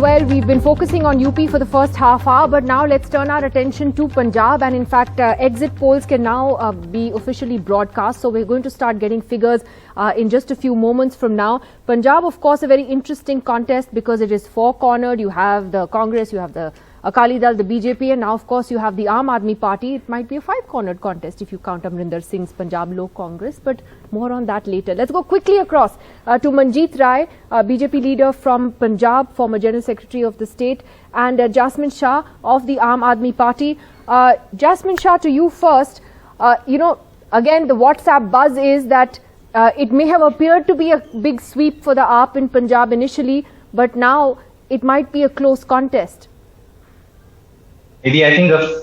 Well, we've been focusing on UP for the first half hour, but now let's turn our attention to Punjab. And in fact, exit polls can now be officially broadcast. So we're going to start getting figures in just a few moments from now. Punjab, of course, a very interesting contest because it is four-cornered. You have the Congress, you have the Akali Dal, the BJP, and now, of course, you have the Aadmi party. It might be a five-cornered contest if you count Amrinder Singh's Punjab Lok Congress, but more on that later. Let's go quickly across to Manjeet Rai, BJP leader from Punjab, former General Secretary of the state, and Jasmine Shah of the Aadmi party. Jasmine Shah, to you first. Again, the WhatsApp buzz is that it may have appeared to be a big sweep for the AAP in Punjab initially, but now it might be a close contest. Maybe I think a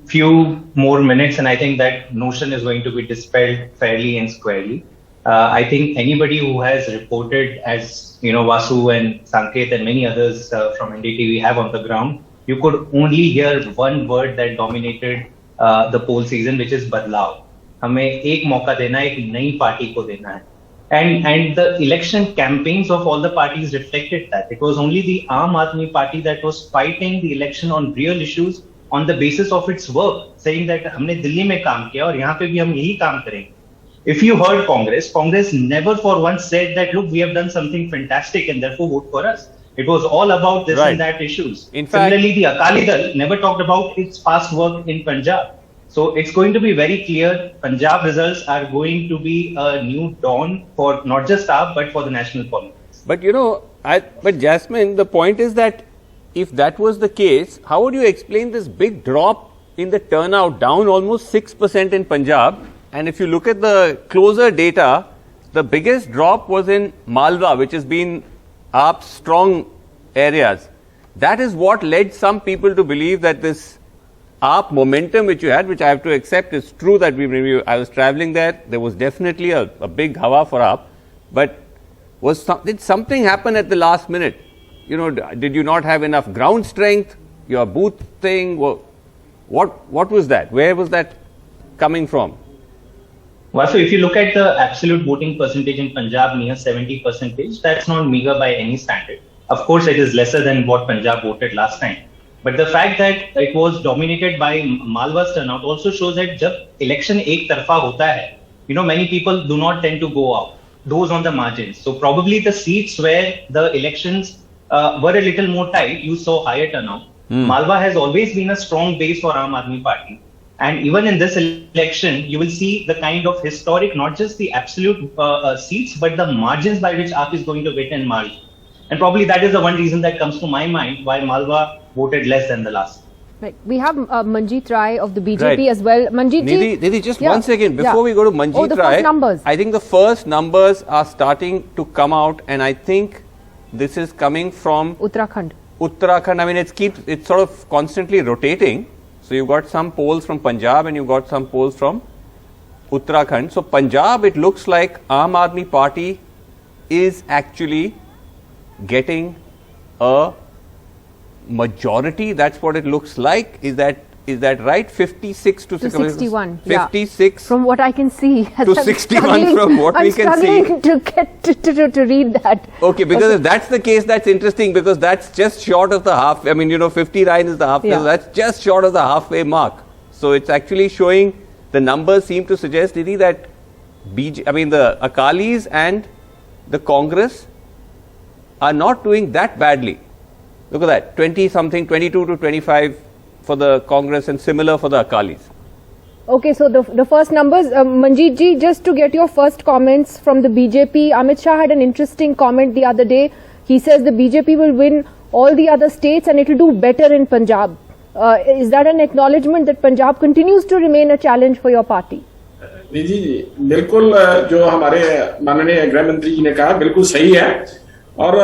few more minutes and I think that notion is going to be dispelled fairly and squarely. I think anybody who has reported, as Vasu and Sanket and many others from NDTV have on the ground, you could only hear one word that dominated the poll season, which is badlav. हमें एक मौका देना है, एक नई party को देना है. And the election campaigns of all the parties reflected that. It was only the Aadmi party that was fighting the election on real issues on the basis of its work, saying that हमने दिल्ली में काम किया और यहाँ पे भी हम यही काम करेंगे. If you heard Congress never for once said that, look, we have done something fantastic and therefore vote for us. It was all about this and that issues. In fact, similarly, the Akali Dal never talked about its past work in Punjab. So it's going to be very clear. Punjab results are going to be a new dawn for not just AAP but for the national politics. But but Jasmine, the point is that if that was the case, how would you explain this big drop in the turnout, down almost 6% in Punjab? And if you look at the closer data, the biggest drop was in Malwa, which has been AAP's strong areas. That is what led some people to believe that this AAP momentum which you had, which I have to accept is true, that I was traveling there was definitely a big hawa for AAP, but did something happen at the last minute? Did you not have enough ground strength? Your booth thing? What was that? Where was that coming from? Well, so if you look at the absolute voting percentage in Punjab, near 70%, that's not meager by any standard. Of course, it is lesser than what Punjab voted last time. But the fact that it was dominated by Malwa's turnout also shows that जब election एक तरफा होता है, many people do not tend to go out, those on the margins. So probably the seats where the elections were a little more tight, you saw higher turnout. Malwa has always been a strong base for Aadmi party. And even in this election, you will see the kind of historic, not just the absolute seats, but the margins by which AAP is going to get in Malwa. And probably that is the one reason that comes to my mind why Malwa voted less than the last. Right. We have Manjeet Rai of the BJP as well. Manjeet ji, Nidhi, just 1 second before we go to Manjeet Rai. First numbers. I think the first numbers are starting to come out, and I think this is coming from Uttarakhand. I mean, it's sort of constantly rotating. So you've got some polls from Punjab and you've got some polls from Uttarakhand. So Punjab, it looks like Aadmi party is actually getting a majority. That's what it looks like. Is that right? 56 to 61. 56 from what I can see. To 61 from what we can see. I'm struggling to read that. Okay, because if that's the case, that's interesting because that's just short of the half. I mean, 59 is the halfway. So that's just short of the halfway mark. So it's actually showing, the numbers seem to suggest, Didi, that the Akalis and the Congress are not doing that badly. Look at that, 20-something, 22 to 25 for the Congress and similar for the Akalis. Okay, so the first numbers, Manjeet ji, just to get your first comments from the BJP, Amit Shah had an interesting comment the other day. He says the BJP will win all the other states and it will do better in Punjab. Is that an acknowledgement that Punjab continues to remain a challenge for your party? जी बिल्कुल, जो हमारे माननीय गृह मंत्री जी ने कहा बिल्कुल सही है और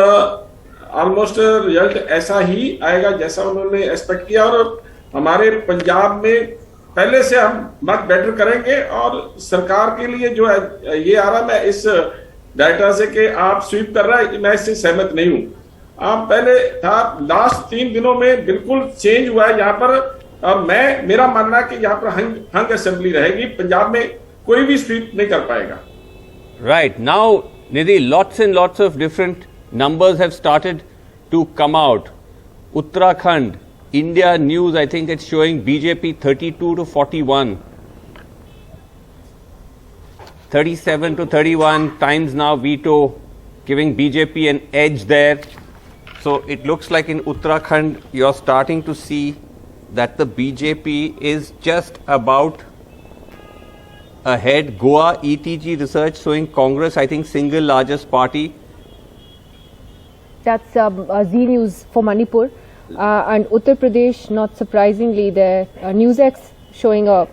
ऑलमोस्ट रिजल्ट ऐसा ही आएगा जैसा उन्होंने एक्सपेक्ट किया और हमारे पंजाब में पहले से हम मच बेटर करेंगे और सरकार के लिए जो है ये आ रहा, मैं इस डाटा से कि आप स्वीप कर रहा है, मैं इससे सहमत नहीं हूं. आप पहले था लास्ट 3 दिनों में बिल्कुल चेंज हुआ है यहाँ पर और मेरा मानना है कि यहाँ पर हंग असेंबली रहेगी, पंजाब में कोई भी स्वीप नहीं कर पाएगा. Right. Now, Nidhi, lots and lots of different numbers have started to come out. Uttarakhand, India News, I think it's showing BJP 32 to 41. 37 to 31, Times Now veto, giving BJP an edge there. So it looks like in Uttarakhand, you're starting to see that the BJP is just about ahead. Goa ETG research showing Congress, I think, single largest party. That's Z News for Manipur. And Uttar Pradesh, not surprisingly, their NewsX showing a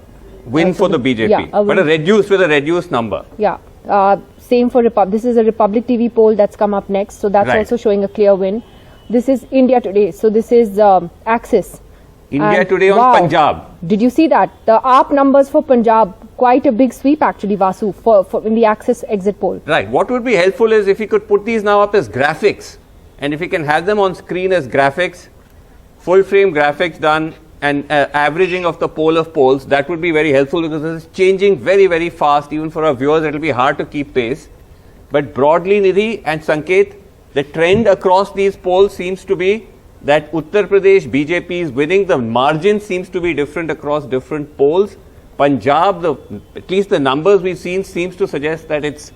Win for the BJP, yeah, but a reduced number. Yeah. Same for this is a Republic TV poll that's come up next. So that's Right. also showing a clear win. This is India Today. So this is Axis. India And Today on wow, Punjab. Did you see that? The AAP numbers for Punjab, quite a big sweep actually, Vasu, for in the Axis exit poll. Right. What would be helpful is if we could put these now up as graphics, and if we can have them on screen as graphics, full frame graphics done, and averaging of the poll of polls, that would be very helpful because this is changing very, very fast. Even for our viewers, it will be hard to keep pace. But broadly, Nidhi and Sanket, the trend across these polls seems to be that Uttar Pradesh BJP is winning. The margin seems to be different across different polls. Punjab, at least the numbers we've seen, seems to suggest that it's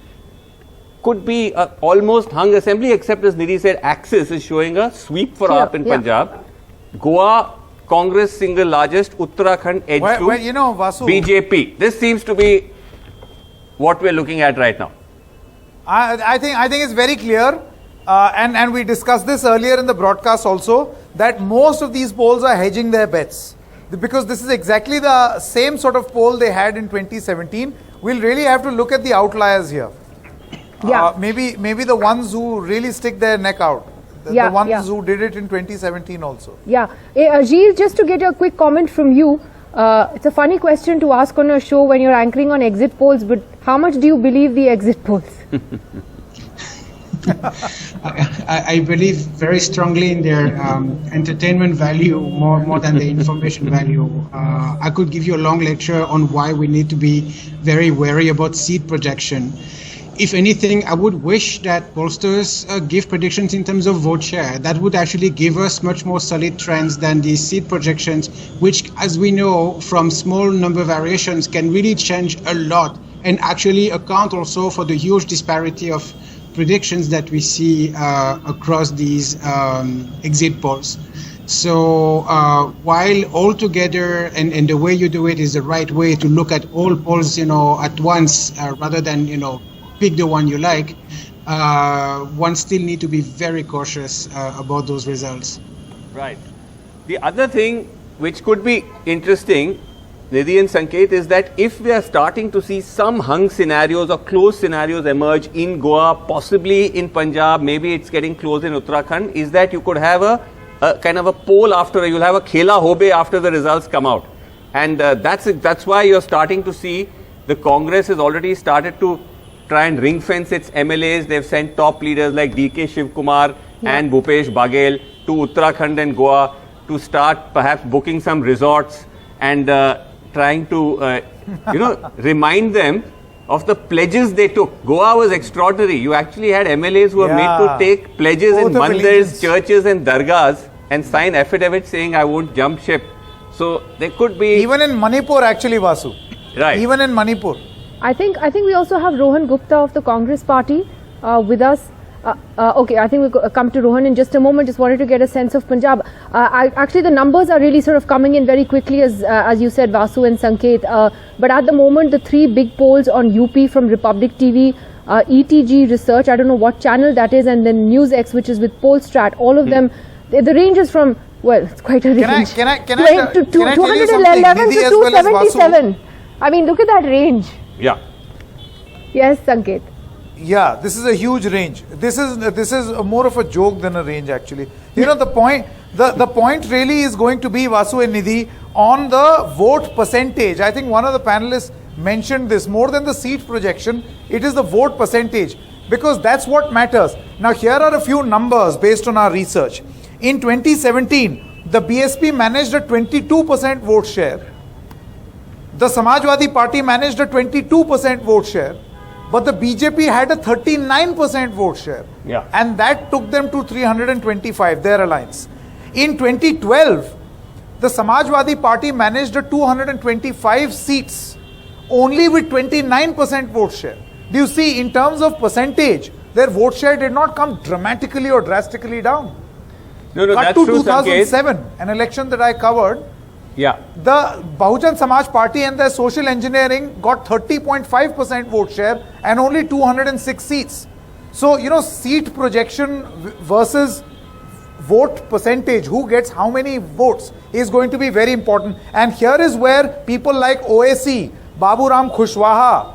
could be almost hung assembly, except as Nidhi said, Axis is showing a sweep for AAP in Punjab. Goa, Congress single largest, Uttarakhand edge to Vasu, BJP. This seems to be what we're looking at right now. I think it's very clear, and we discussed this earlier in the broadcast also, that most of these polls are hedging their bets. Because this is exactly the same sort of poll they had in 2017. We'll really have to look at the outliers here. Yeah. Maybe the ones who really stick their neck out. The ones who did it in 2017 also. Yeah. Ajit, just to get a quick comment from you, it's a funny question to ask on a show when you're anchoring on exit polls, but how much do you believe the exit polls? I believe very strongly in their entertainment value more than the information value. I could give you a long lecture on why we need to be very wary about seat projection. If anything, I would wish that pollsters give predictions in terms of vote share. That would actually give us much more solid trends than the seat projections, which, as we know, from small number variations can really change a lot and actually account also for the huge disparity of predictions that we see across these exit polls. So while altogether, and the way you do it is the right way to look at all polls, at once, rather than, pick the one you like, one still need to be very cautious about those results. Right. The other thing which could be interesting, Nidhi and Sanket, is that if we are starting to see some hung scenarios or close scenarios emerge in Goa, possibly in Punjab, maybe it's getting close in Uttarakhand, is that you could have a kind of a poll after, you'll have a khela hobe after the results come out. And that's why you're starting to see the Congress has already started to try and ring fence its MLAs. They've sent top leaders like DK Shivkumar and Bhupesh Baghel to Uttarakhand and Goa to start perhaps booking some resorts and trying to, remind them of the pledges they took. Goa was extraordinary. You actually had MLAs who were made to take pledges in mandirs, churches and dargahs and sign affidavits saying, I won't jump ship. So there could be... Even in Manipur actually, Vasu. Right. Even in Manipur. I think we also have Rohan Gupta of the Congress Party with us. Okay, I think we'll come to Rohan in just a moment. Just wanted to get a sense of Punjab. Actually, the numbers are really sort of coming in very quickly, as you said, Vasu and Sanket. But at the moment, the three big polls on UP from Republic TV, ETG Research, I don't know what channel that is, and then NewsX, which is with Polstrat, all of them, the range is from, well, it's quite a range. Can I tell you something? 211 to Nidhi as well as 277. I mean, look at that range. Yeah. Yes, Sanket. Yeah, this is a huge range. This is more of a joke than a range actually. The point really is going to be, Vasu and Nidhi, on the vote percentage. I think one of the panelists mentioned this, more than the seat projection, it is the vote percentage, because that's what matters. Now here are a few numbers based on our research. In 2017, the BSP managed a 22% vote share. The Samajwadi Party managed a 22% vote share, but the BJP had a 39% vote share. Yeah. And that took them to 325, their alliance. In 2012, the Samajwadi Party managed a 225 seats, only with 29% vote share. Do you see, in terms of percentage, their vote share did not come dramatically or drastically down. No, Cut that's to true, 2007, Sanket. an election that I covered, Yeah. the Bahujan Samaj Party and their social engineering got 30.5% vote share and only 206 seats. So, seat projection versus vote percentage, who gets how many votes, is going to be very important. And here is where people like OAC, Baburam Khushwaha,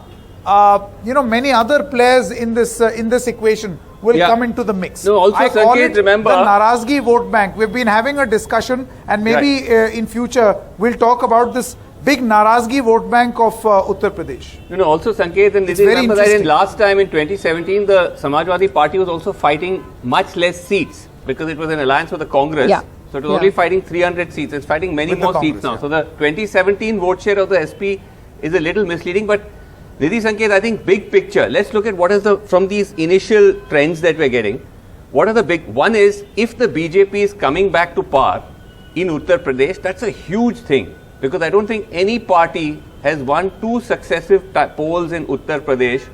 many other players in this equation will come into the mix. No, also, I call Sanket, it remember, the Narazgi vote bank. We've been having a discussion, and maybe in future we'll talk about this big Narazgi vote bank of Uttar Pradesh. Also, Sanket, and It's Nidhi, very remember that interesting. last time in 2017, the Samajwadi Party was also fighting much less seats because it was in alliance with the Congress. Yeah. So it was only fighting 300 seats. It's fighting many With the more seats Congress, now. yeah. So the 2017 vote share of the SP is a little misleading. But Nidhi, Sanket, I think big picture, let's look at what is from these initial trends that we're getting. What are the big, one is, if the BJP is coming back to power in Uttar Pradesh, that's a huge thing. Because I don't think any party has won 2 successive polls in Uttar Pradesh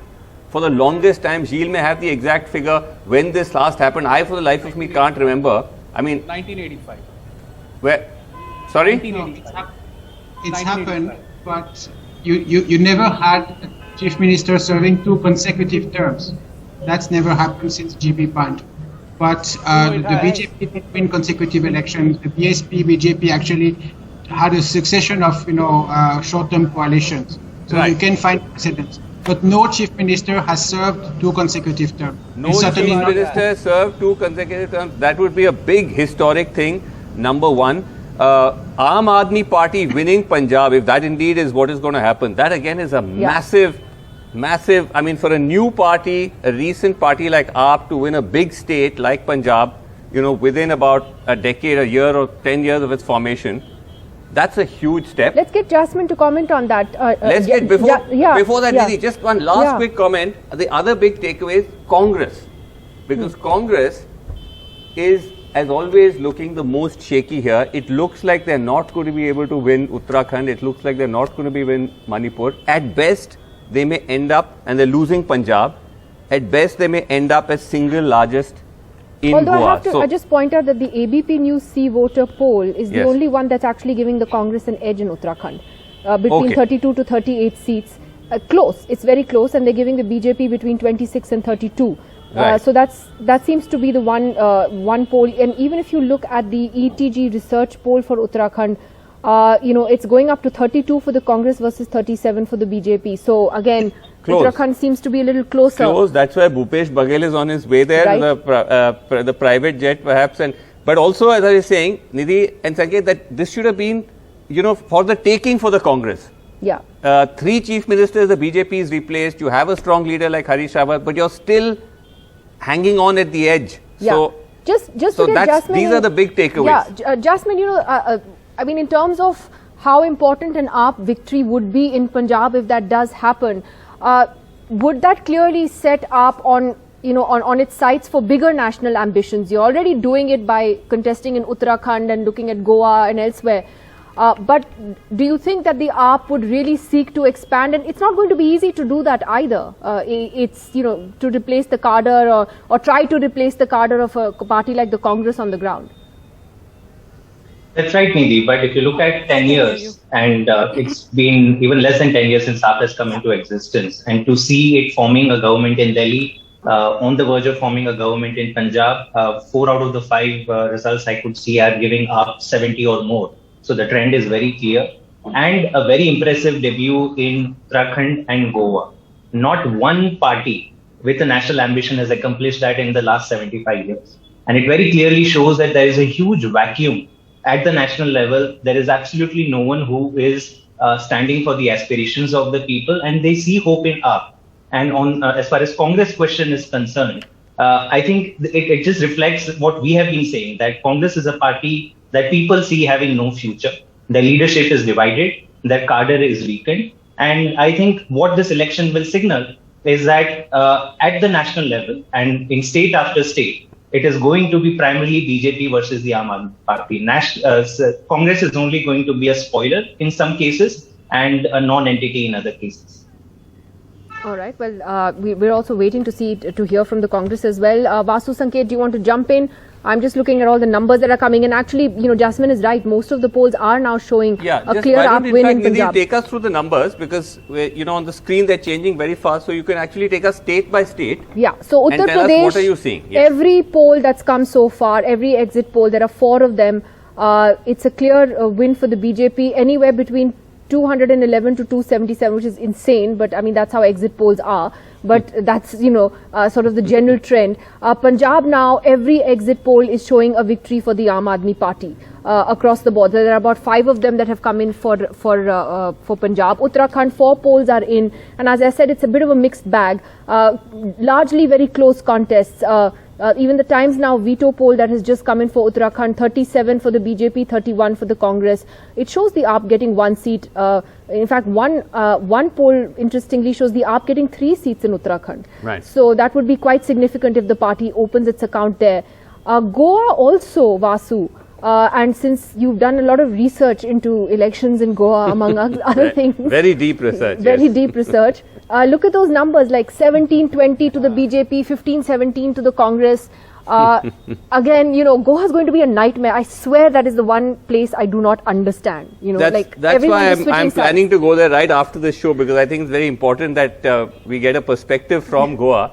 for the longest time. Gilles may have the exact figure when this last happened. I, for the life of me, can't remember. I mean, 1985. where? Sorry? No, it's happened, but you never had a chief minister serving 2 consecutive terms. That's never happened since GB Pant. But the BJP did win consecutive elections. The BSP, BJP actually had a succession of short-term coalitions. So you can find precedents. But no chief minister has served 2 consecutive terms. No It's chief certainly not- minister served 2 consecutive terms. That would be a big historic thing. Number one, Aam Aadmi Party winning Punjab, if that indeed is what is going to happen, that again is a massive. I mean, for a new party, a recent party like AAP to win a big state like Punjab, within about a decade, a year or 10 years of its formation, that's a huge step. Let's get Jasmine to comment on that. Let's get before that, Nidhi, just one last Yeah. quick comment. The other big takeaway is Congress, because Congress is, as always, looking the most shaky here. It looks like they're not going to be able to win Uttarakhand. It looks like they're not going to be win Manipur. At best, they may end up, and they're losing Punjab. At best, they may end up as single largest in Although Goa. I have to I just point out that the ABP News C voter poll is the Yes. only one that's actually giving the Congress an edge in Uttarakhand, between Okay. 32 to 38 seats. Close, it's very close, and they're giving the BJP between 26 and 32. Right. So that seems to be the one poll. And even if you look at the ETG research poll for Uttarakhand, it's going up to 32 for the Congress versus 37 for the BJP. So again, Close. Uttarakhand seems to be a little closer. Close. That's why Bhupesh Baghel is on his way there, Right. the private jet perhaps. But also, as I was saying, Nidhi and Sanket, that this should have been, for the taking for the Congress. Yeah. 3 chief ministers, the BJP is replaced. You have a strong leader like Harish Rawat, but you're still hanging on at the edge. Yeah. So, just so to get Jasmine, these are the big takeaways. Yeah, Jasmine, I mean, in terms of how important an AAP victory would be in Punjab if that does happen, would that clearly set AAP on its sights for bigger national ambitions? You're already doing it by contesting in Uttarakhand and looking at Goa and elsewhere. But do you think that the AAP would really seek to expand? And it's not going to be easy to do that either. It's, to replace the cadre or try to replace the cadre of a party like the Congress on the ground. That's right, Nidhi. But if you look at 10 years, and it's been even less than 10 years since AAP has come into existence, and to see it forming a government in Delhi, on the verge of forming a government in Punjab, 4 out of the 5 results I could see are giving AAP 70 or more. So the trend is very clear. And a very impressive debut in Uttarakhand and Goa. Not one party with a national ambition has accomplished that in the last 75 years. And it very clearly shows that there is a huge vacuum at the national level. There is absolutely no one who is standing for the aspirations of the people, and they see hope in AAP. And on as far as Congress question is concerned, I think it just reflects what we have been saying, that Congress is a party that people see having no future. Their leadership is divided, their cadre is weakened. And I think what this election will signal is that at the national level and in state after state, it is going to be primarily BJP versus the Aam Aadmi Party. Congress is only going to be a spoiler in some cases and a non-entity in other cases. All right. Well, we're also waiting to hear from the Congress as well. Vasu, Sanket, do you want to jump in? I'm just looking at all the numbers that are coming in. Actually, you know, Jasmine is right. Most of the polls are now showing a clear up win in Punjab. Take us through the numbers because, you know, on the screen they're changing very fast. So you can actually take us state by state. Yeah. So Uttar Pradesh, what are you seeing? Yes. Every poll that's come so far, every exit poll, there are 4 of them. It's a clear win for the BJP, anywhere between 211 to 277, which is insane. But I mean, that's how exit polls are. But that's, you know, sort of the general trend. Punjab now, every exit poll is showing a victory for the Aam Aadmi Party across the board. There are about 5 of them that have come in for Punjab. Uttarakhand, 4 polls are in. And as I said, it's a bit of a mixed bag. Largely very close contests. Even the Times Now veto poll that has just come in for Uttarakhand, 37 for the BJP, 31 for the Congress. It shows the AAP getting 1 seat. In fact, one poll interestingly shows the AAP getting 3 seats in Uttarakhand. Right. So that would be quite significant if the party opens its account there. Goa also, Vasu. And since you've done a lot of research into elections in Goa, among other things. Very deep research. Very deep research. Look at those numbers, like 17-20 to the BJP, 15-17 to the Congress. Again, you know, Goa is going to be a nightmare. I swear that is the one place I do not understand. You know, that's why I'm planning to go there right after the show, because I think it's very important that we get a perspective from Goa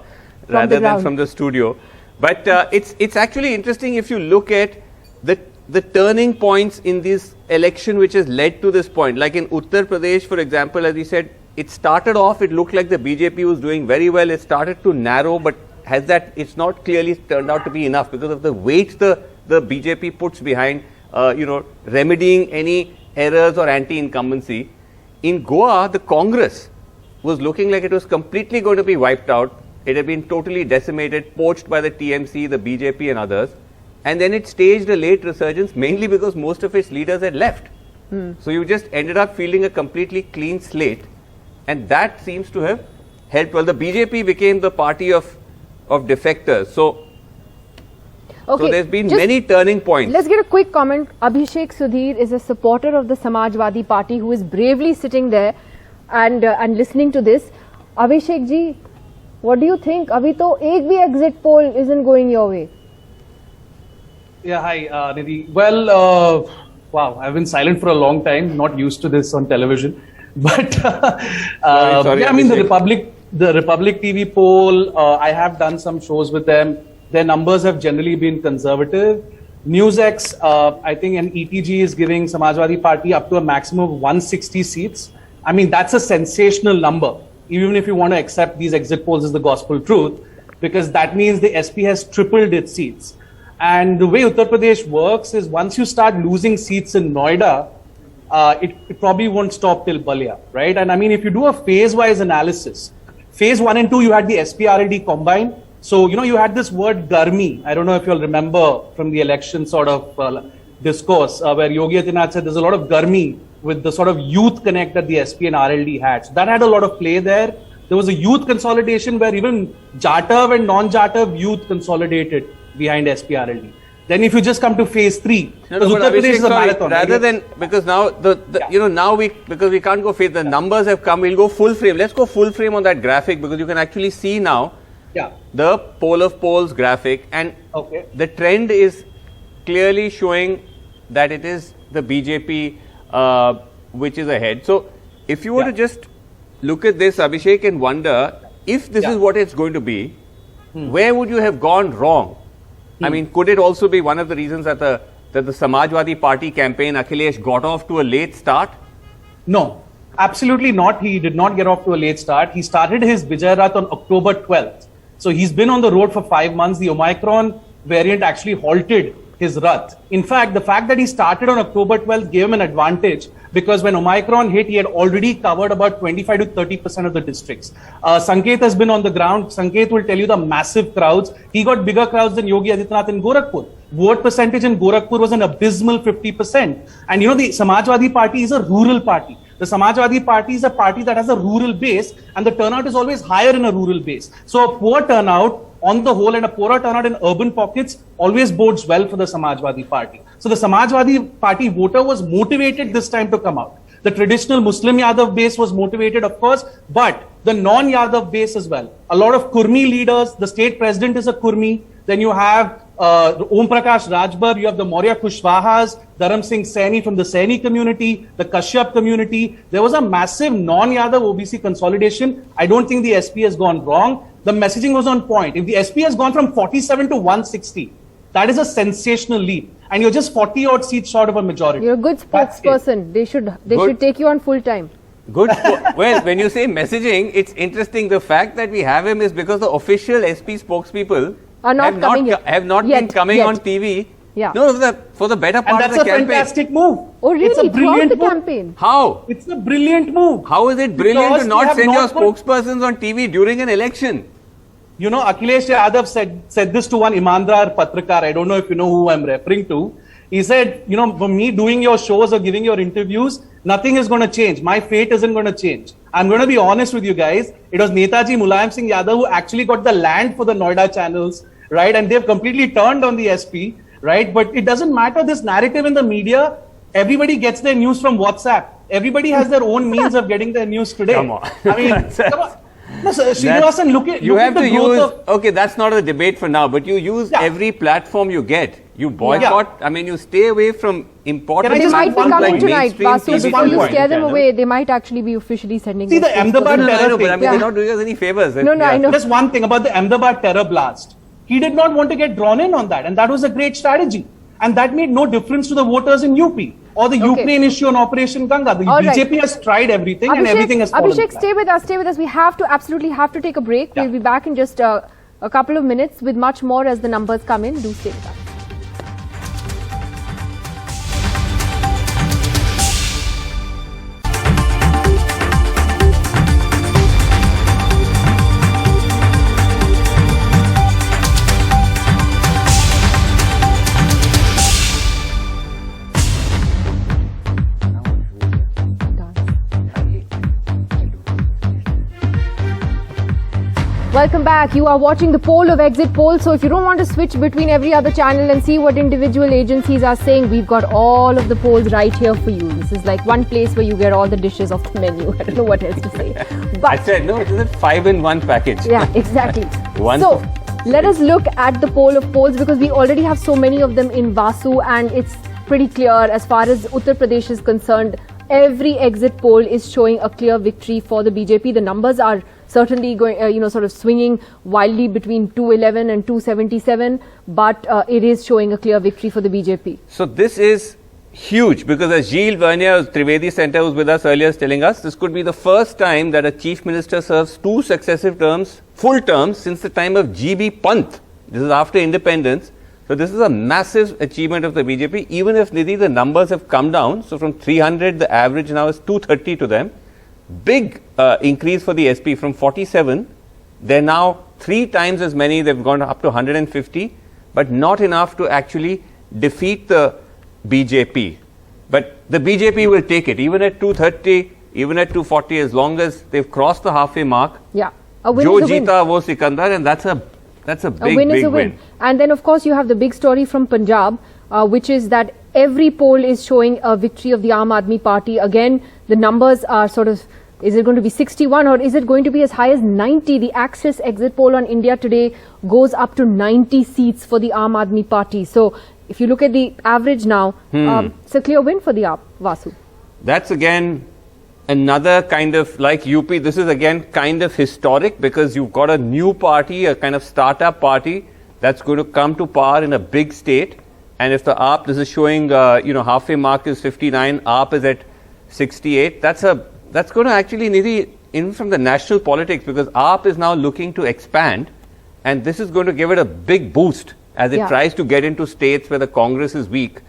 rather than from the studio. But it's actually interesting if you look at the turning points in this election which has led to this point. Like in Uttar Pradesh, for example, as we said, it started off, it looked like the BJP was doing very well. It started to narrow, but it's not clearly turned out to be enough because of the weight the BJP puts behind, you know, remedying any errors or anti-incumbency. In Goa, the Congress was looking like it was completely going to be wiped out. It had been totally decimated, poached by the TMC, the BJP and others. And then it staged a late resurgence, mainly because most of its leaders had left. So you just ended up fielding a completely clean slate. And that seems to have helped. Well, the BJP became the party of defectors. So there's been many turning points. Let's get a quick comment. Abhishek Sudhir is a supporter of the Samajwadi Party who is bravely sitting there and listening to this. Abhishek ji, what do you think? Abhi to ek bhi exit poll isn't going your way. Yeah, hi, Nidhi. Well, wow, I've been silent for a long time, not used to this on television. But sorry, yeah, I mean, the Republic TV poll, I have done some shows with them. Their numbers have generally been conservative. NewsX, I think an ETG is giving Samajwadi Party up to a maximum of 160 seats. I mean, that's a sensational number, even if you want to accept these exit polls as the gospel truth, because that means the SP has tripled its seats. And the way Uttar Pradesh works is once you start losing seats in Noida, it probably won't stop till Balia, right? And I mean, if you do a phase-wise analysis, phase 1 and 2, you had the SPRLD combined. So, you know, you had this word Garmi. I don't know if you'll remember from the election sort of discourse where Yogi Adityanath said there's a lot of Garmi with the sort of youth connect that the SP and RLD had. So that had a lot of play there. There was a youth consolidation where even Jatav and non-Jatav youth consolidated behind SPRLD. Then if you just come to phase 3, Uttar Pradesh is a marathon. Rather than, because now you know, now because we can't go phase, the numbers have come, we'll go full frame. Let's go full frame on that graphic because you can actually see now the poll of polls graphic, and the trend is clearly showing that it is the BJP which is ahead. So if you were to just look at this, Abhishek, and wonder if this is what it's going to be, where would you have gone wrong? I mean, could it also be one of the reasons that the Samajwadi Party campaign, Akhilesh, got off to a late start? No, absolutely not. He did not get off to a late start. He started his Vijay Rath on October 12th. So he's been on the road for 5 months. The Omicron variant actually halted his Rath. In fact, the fact that he started on October 12th gave him an advantage because when Omicron hit, he had already covered about 25 to 30% of the districts. Sanket has been on the ground. Sanket will tell you the massive crowds. He got bigger crowds than Yogi Adityanath in Gorakhpur. Vote percentage in Gorakhpur was an abysmal 50%. And you know, the Samajwadi Party is a rural party. The Samajwadi Party is a party that has a rural base and the turnout is always higher in a rural base. So a poor turnout on the whole, and a poorer turnout in urban pockets always bodes well for the Samajwadi Party. So the Samajwadi Party voter was motivated this time to come out. The traditional Muslim Yadav base was motivated, of course, but the non-Yadav base as well. A lot of Kurmi leaders, the state president is a Kurmi. Then you have Om Prakash Rajbar, you have the Maurya Kushwahas, Dharam Singh Saini from the Saini community, the Kashyap community. There was a massive non-Yadav OBC consolidation. I don't think the SP has gone wrong. The messaging was on point. If the SP has gone from 47 to 160, that is a sensational leap. And you're just 40 odd seats short of a majority. You're a good spokesperson. They should take you on full time. Good. Well, when you say messaging, it's interesting. The fact that we have him is because the official SP spokespeople are not have not been coming on TV. Yeah. No, for the better part of the campaign. And that's a fantastic move. Oh, really? It's a brilliant Throughout the move. campaign? How? It's a brilliant move. How is it brilliant Because to not they send have your not put- spokespersons on TV during an election? You know, Akhilesh Yadav said this to one Imandar Patrakar. I don't know if you know who I'm referring to. He said, you know, for me doing your shows or giving your interviews, nothing is going to change. My fate isn't going to change. I'm going to be honest with you guys. It was Netaji Mulayam Singh Yadav who actually got the land for the Noida channels, right? And they've completely turned on the SP, right? But it doesn't matter, this narrative in the media. Everybody gets their news from WhatsApp. Everybody has their own means of getting their news today. Come on. I mean, come on. No, sir, Srinivasan, look at the growth of... Okay, that's not a debate for now, but you use every platform you get. You boycott, I mean, you stay away from important They might be platforms coming like tonight, mainstream Vasu. TV Before you channels. scare them away, they might actually be officially sending See, their the Ahmedabad spokesperson. terror I know, but I mean, thing. they're not doing us any favors. No, I know. Just one thing about the Ahmedabad terror blast. He did not want to get drawn in on that, and that was a great strategy. And that made no difference to the voters in UP or the Ukraine issue on Operation Ganga. The BJP has tried everything and everything has fallen Abhishek, flat. stay with us. We absolutely have to take a break. Yeah. We'll be back in just a couple of minutes with much more as the numbers come in. Do stay with us. Welcome back. You are watching the poll of exit poll. So if you don't want to switch between every other channel and see what individual agencies are saying, we've got all of the polls right here for you. This is like one place where you get all the dishes off the menu. I don't know what else to say. But I said, no, it is a 5-in-1 package. yeah, exactly. One So for- let us look at the poll of polls because we already have so many of them in Vasu, and it's pretty clear as far as Uttar Pradesh is concerned. Every exit poll is showing a clear victory for the BJP. The numbers are certainly going, sort of swinging wildly between 211 and 277, but it is showing a clear victory for the BJP. So this is huge because as Gilles Vernier, Trivedi Center, was with us earlier, is telling us, this could be the first time that a chief minister serves 2 successive terms, full terms, since the time of GB Pant. This is after independence. So this is a massive achievement of the BJP. Even if, Nidhi, the numbers have come down, so from 300, the average now is 230 to them. Big increase for the SP from 47. They're now 3 times as many. They've gone up to 150, but not enough to actually defeat the BJP. But the BJP will take it, even at 230, even at 240, as long as they've crossed the halfway mark. Yeah, a win Jo is a win. Jeeta wo Sikandar, and that's a big, win big is a win. win. And then, of course, you have the big story from Punjab, which is that every poll is showing a victory of the Aam Aadmi Party. Again, the numbers are sort of, is it going to be 61 or is it going to be as high as 90? The Axis exit poll on India Today goes up to 90 seats for the Aam Aadmi Party. So, if you look at the average now, it's a clear win for the AAP, Vasu. That's again another kind of, like UP, this is again kind of historic because you've got a new party, a kind of startup party that's going to come to power in a big state. And if the AAP, this is showing, halfway mark is 59, AAP is at 68. That's going to actually, Nidhi, in from the national politics, because AAP is now looking to expand, and this is going to give it a big boost as it tries to get into states where the Congress is weak.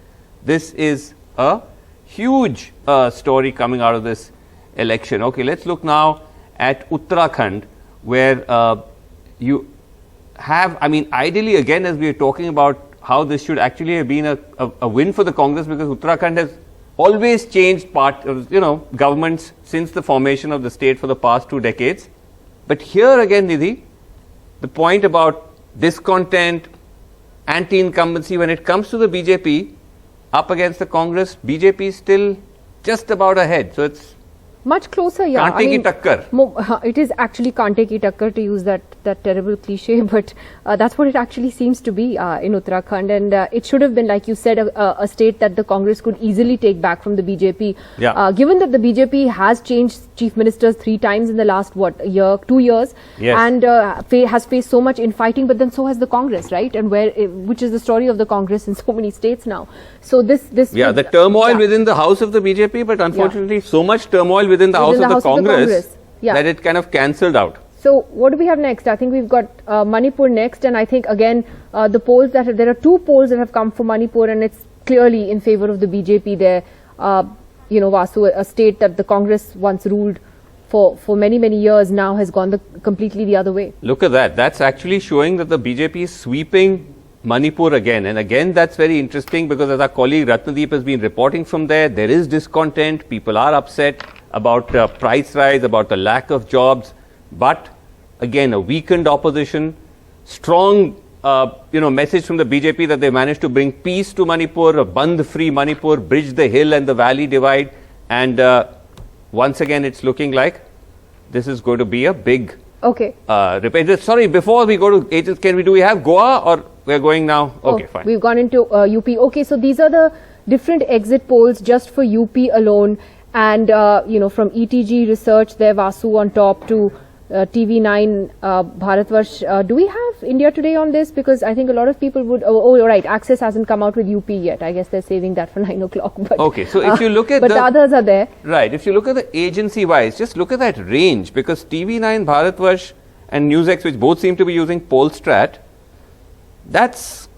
This is a huge story coming out of this election. Okay, let's look now at Uttarakhand, where you have, I mean, ideally, again, as we are talking about how this should actually have been a win for the Congress, because Uttarakhand has always changed governments since the formation of the state for the past 2 decades. But here again, Nidhi, the point about discontent, anti-incumbency. When it comes to the BJP, up against the Congress, BJP is still just about ahead. So it's much closer, yeah. Kante ki takkar. It is actually Kante ki takkar, to use that terrible cliche, but that's what it actually seems to be in Uttarakhand. And it should have been, like you said, a state that the Congress could easily take back from the BJP. Yeah. Given that the BJP has changed chief ministers 3 times in the last, 2 years, Yes. and has faced so much infighting, but then so has the Congress, right? And which is the story of the Congress in so many states now. So this yeah, the turmoil within the house of the BJP, but unfortunately so much turmoil within the house of the Congress Yeah. that it kind of cancelled out. So what do we have next? I think we've got Manipur next, and I think again the polls there are 2 polls that have come for Manipur, and it's clearly in favor of the BJP there. Vasu, a state that the Congress once ruled for many years, now has gone completely the other way. Look at that. That's actually showing that the BJP is sweeping Manipur again. And again, that's very interesting because as our colleague Ratnadeep has been reporting from there is discontent. People are upset about price rise, about the lack of jobs. But again, a weakened opposition, strong message from the BJP that they managed to bring peace to Manipur, a Bandh-free Manipur, bridge the hill and the valley divide. And once again, it's looking like this is going to be a big repair. Sorry, before we go to agents, do we have Goa or we're going now? Okay, fine. We've gone into UP. Okay, so these are the different exit polls just for UP alone. And, from ETG research there, Vasu on top, to TV9, Bharatvarsh. Do we have India Today on this? Because I think a lot of people would... right. Access hasn't come out with UP yet. I guess they're saving that for 9 o'clock. But, okay, so if you look at but the others are there. Right. If you look at the agency-wise, just look at that range. Because TV9, Bharatvarsh and NewsX, which both seem to be using Polstrat, that's...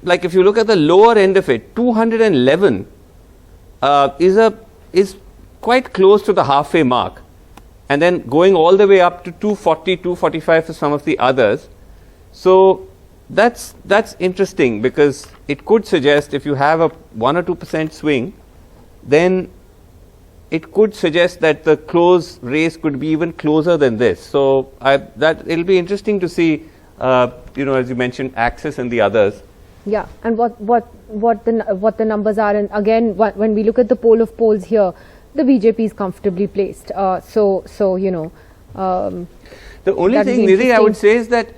like if you look at the lower end of it, 211 is quite close to the halfway mark. And then going all the way up to 240, 245 for some of the others. So that's interesting because it could suggest if you have a 1 or 2% swing, then it could suggest that the close race could be even closer than this. So it'll be interesting to see, as you mentioned, Axis and the others. Yeah, and what the numbers are, and again, when we look at the poll of polls here, the BJP is comfortably placed. The only thing, Nidhi, I would say is that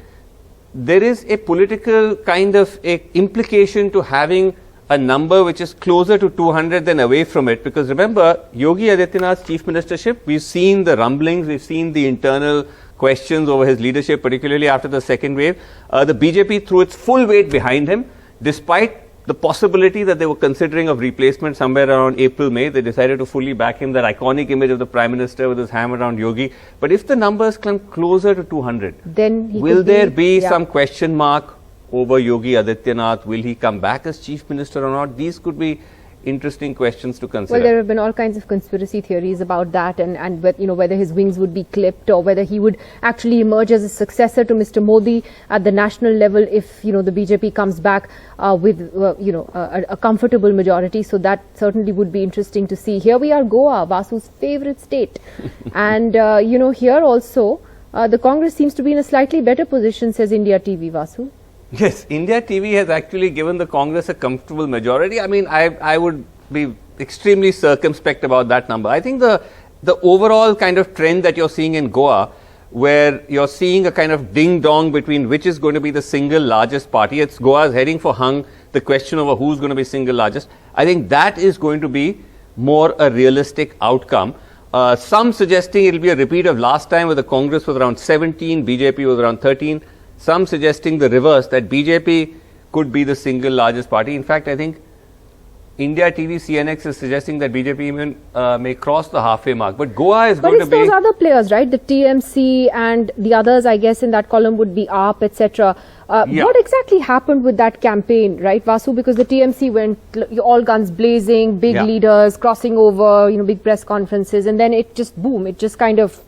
there is a political kind of implication to having a number which is closer to 200 than away from it. Because remember, Yogi Adityanath's chief ministership, we've seen the rumblings, we've seen the internal questions over his leadership, particularly after the second wave. The BJP threw its full weight behind him, despite the possibility that they were considering of replacement somewhere around April, May. They decided to fully back him, that iconic image of the Prime Minister with his hand around Yogi. But if the numbers come closer to 200, then will there be some question mark over Yogi Adityanath? Will he come back as Chief Minister or not? These could be interesting questions to consider. Well, there have been all kinds of conspiracy theories about that, and whether his wings would be clipped or whether he would actually emerge as a successor to Mr. Modi at the national level if the BJP comes back with a comfortable majority. So that certainly would be interesting to see. Here we are, Goa, Vasu's favorite state, and here also the Congress seems to be in a slightly better position, says India TV. Vasu. Yes, India TV has actually given the Congress a comfortable majority. I mean, I would be extremely circumspect about that number. I think the overall kind of trend that you're seeing in Goa, where you're seeing a kind of ding-dong between which is going to be the single largest party. It's Goa's heading for hung, the question over who's going to be single largest. I think that is going to be more a realistic outcome. Some suggesting it'll be a repeat of last time, where the Congress was around 17, BJP was around 13. Some suggesting the reverse, that BJP could be the single largest party. In fact, I think India TV CNX is suggesting that BJP even may cross the halfway mark. But Goa is going to be... But it's those other players, right? The TMC and the others, I guess, in that column would be AAP, etc. What exactly happened with that campaign, right, Vasu? Because the TMC went all guns blazing, big leaders crossing over, big press conferences, and then it just, boom, it just kind of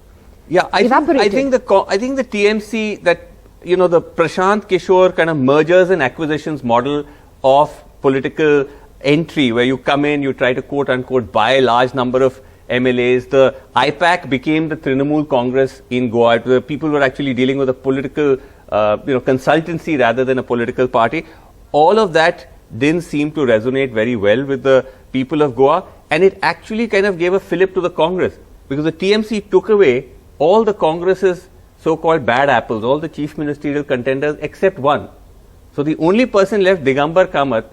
evaporated. I think the TMC, that the Prashant Kishore kind of mergers and acquisitions model of political entry, where you come in, you try to quote unquote buy a large number of MLAs. The IPAC became the Trinamool Congress in Goa. The people were actually dealing with a political consultancy rather than a political party. All of that didn't seem to resonate very well with the people of Goa, and it actually kind of gave a fillip to the Congress, because the TMC took away all the Congress's so-called bad apples, all the chief ministerial contenders except one. So the only person left, Digambar Kamath,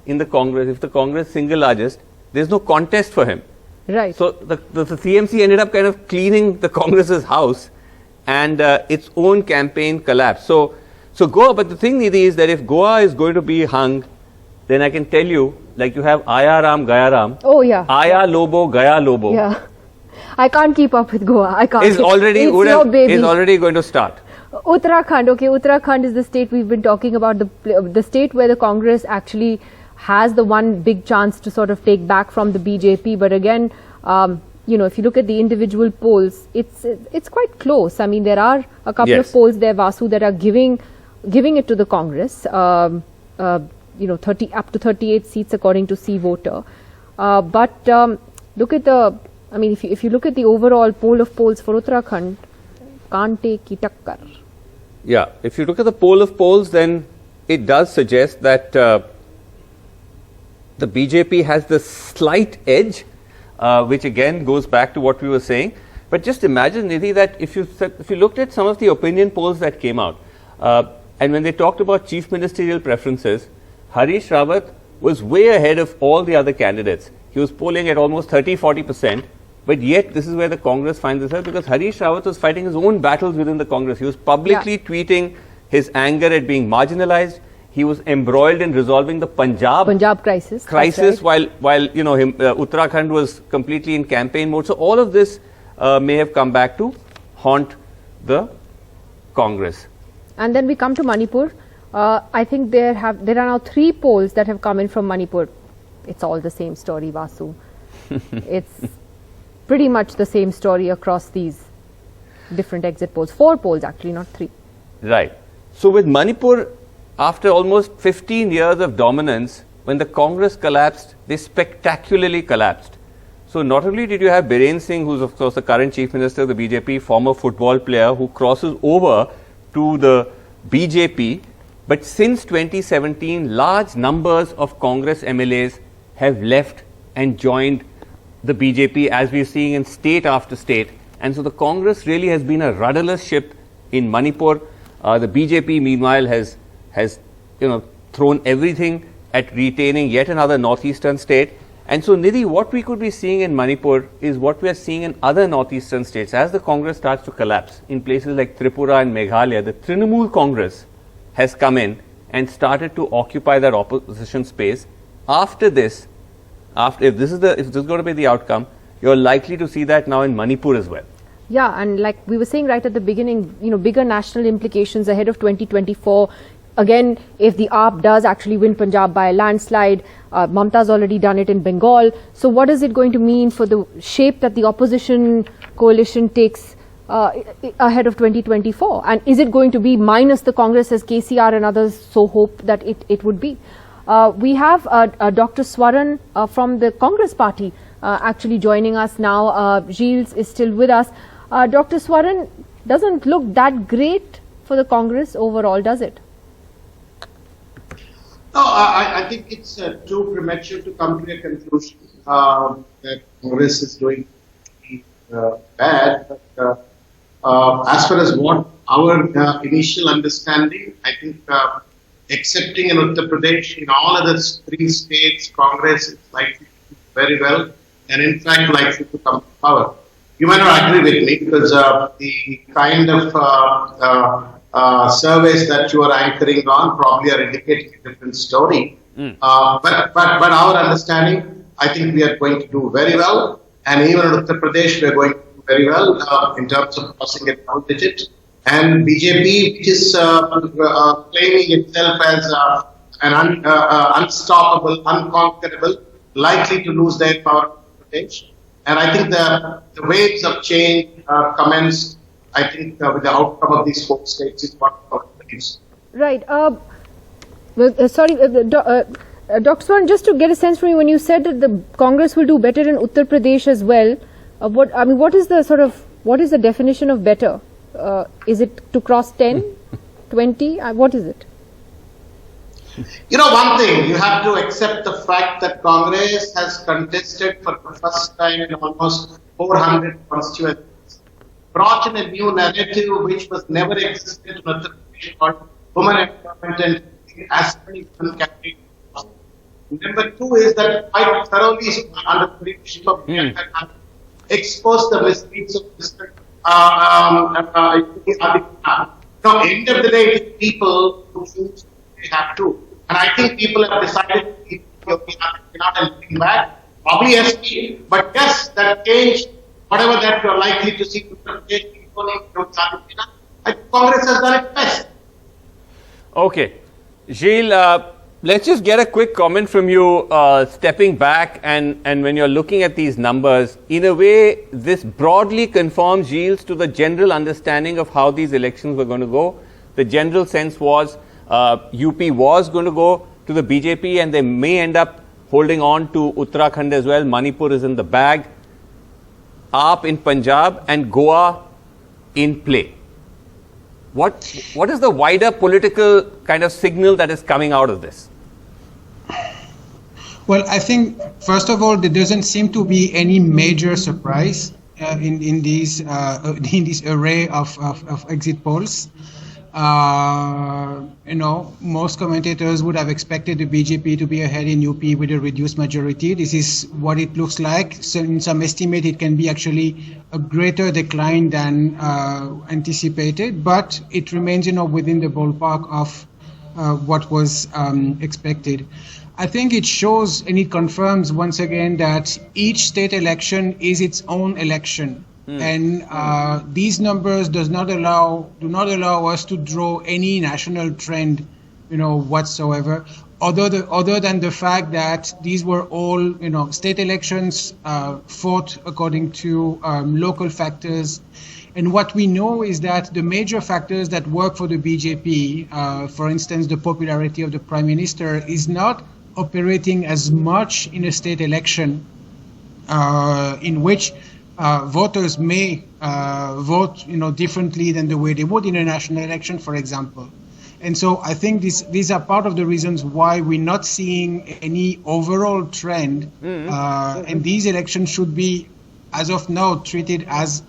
in the Congress, if the Congress single largest, there's no contest for him. Right. So the TMC ended up kind of cleaning the Congress's house, and its own campaign collapsed. So Goa, but the thing, Nidhi, is that if Goa is going to be hung, then I can tell you, like you have Aya Ram, Gaya Ram. Oh, yeah. Aya Lobo, Gaya Lobo. Yeah. I can't keep up with Goa. I can't. Is already going to start. Uttarakhand. Okay, Uttarakhand is the state we've been talking about, the state where the Congress actually has the one big chance to sort of take back from the BJP. But again, if you look at the individual polls, it's quite close. I mean, there are a couple of polls there, Vasu, that are giving it to the Congress. 30 up to 38 seats according to C Voter. But look at if you look at the overall poll of polls for Uttarakhand, Kante ki takkar. Yeah, if you look at the poll of polls, then it does suggest that the BJP has the slight edge, which again goes back to what we were saying. But just imagine, Nidhi, that if you looked at some of the opinion polls that came out, and when they talked about chief ministerial preferences, Harish Rawat was way ahead of all the other candidates. He was polling at almost 30-40%, but yet this is where the Congress finds itself, because Harish Rawat was fighting his own battles within the Congress. He was publicly tweeting his anger at being marginalized. He was embroiled in resolving the Punjab crisis, right, while Uttarakhand was completely in campaign mode. So all of this may have come back to haunt the Congress. And then we come to Manipur. I think there are now 3 polls that have come in from Manipur. It's all the same story, Vasu. It's pretty much the same story across these different exit polls. 4 polls actually, not 3. Right. So with Manipur, after almost 15 years of dominance, when the Congress collapsed, they spectacularly collapsed. So not only did you have Biren Singh, who's of course the current chief minister of the BJP, former football player, who crosses over to the BJP, but since 2017, large numbers of Congress MLAs have left and joined the BJP, as we're seeing in state after state. And so the Congress really has been a rudderless ship in Manipur. The BJP, meanwhile, has thrown everything at retaining yet another northeastern state. And so, Nidhi, what we could be seeing in Manipur is what we are seeing in other northeastern states. As the Congress starts to collapse in places like Tripura and Meghalaya, the Trinamool Congress has come in and started to occupy that opposition space. After this, if this is going to be the outcome, you're likely to see that now in Manipur as well. Yeah, and like we were saying right at the beginning, bigger national implications ahead of 2024. Again, if the AAP does actually win Punjab by a landslide, Mamta's already done it in Bengal. So what is it going to mean for the shape that the opposition coalition takes ahead of 2024? And is it going to be minus the Congress, as KCR and others so hope that it would be? We have Dr. Swaran from the Congress party actually joining us now. Gilles is still with us. Dr. Swaran, doesn't look that great for the Congress overall, does it? No, I think it's too premature to come to a conclusion that Congress is doing bad. But as far as what our initial understanding, I think excepting in Uttar Pradesh, in all other 3 states, Congress is likely to do very well, and in fact likely to come to power. You might not agree with me, because the kind of surveys that you are anchoring on probably are indicating a different story. But our understanding, I think we are going to do very well, and even in Uttar Pradesh we are going to do very well in terms of crossing a double digit. And BJP, which is claiming itself as an unstoppable, unconquerable, likely to lose their power in Uttar Pradesh. And I think the waves of change commence, I think, with the outcome of these 4 states is what believes. Right. Sorry, Dr. Swan, just to get a sense from you, when you said that the Congress will do better in Uttar Pradesh as well, what is the definition of better? Is it to cross 10? 20? What is it? You know, one thing, you have to accept the fact that Congress has contested for the first time in almost 400 constituencies, brought in a new narrative which was never existed in Uttar Pradesh called women empowerment and as many women campaign. Number two is that quite thoroughly under the leadership of exposed the misdeeds of Mr. Now, end of the day, it's people who choose they have to. And I think people have decided to keep cannot anything back. Probably SP, but yes, that change, whatever that you're likely to see, I think Congress has done it best. Okay. Gilles, let's just get a quick comment from you, stepping back and when you're looking at these numbers, in a way, this broadly conforms, Gilles, to the general understanding of how these elections were going to go. The general sense was UP was going to go to the BJP and they may end up holding on to Uttarakhand as well. Manipur is in the bag. AAP in Punjab and Goa in play. What is the wider political kind of signal that is coming out of this? Well, I think, first of all, there doesn't seem to be any major surprise in this array of exit polls. Most commentators would have expected the BJP to be ahead in UP with a reduced majority. This is what it looks like. So in some estimate, it can be actually a greater decline than anticipated, but it remains, within the ballpark of what was expected. I think it shows and it confirms once again that each state election is its own election. And these numbers do not allow us to draw any national trend, whatsoever, other than the fact that these were all, state elections fought according to local factors. And what we know is that the major factors that work for the BJP, for instance, the popularity of the Prime Minister, is not operating as much in a state election in which voters may vote, differently than the way they would in a national election, for example. And so I think these are part of the reasons why we're not seeing any overall trend. And these elections should be, as of now, treated as,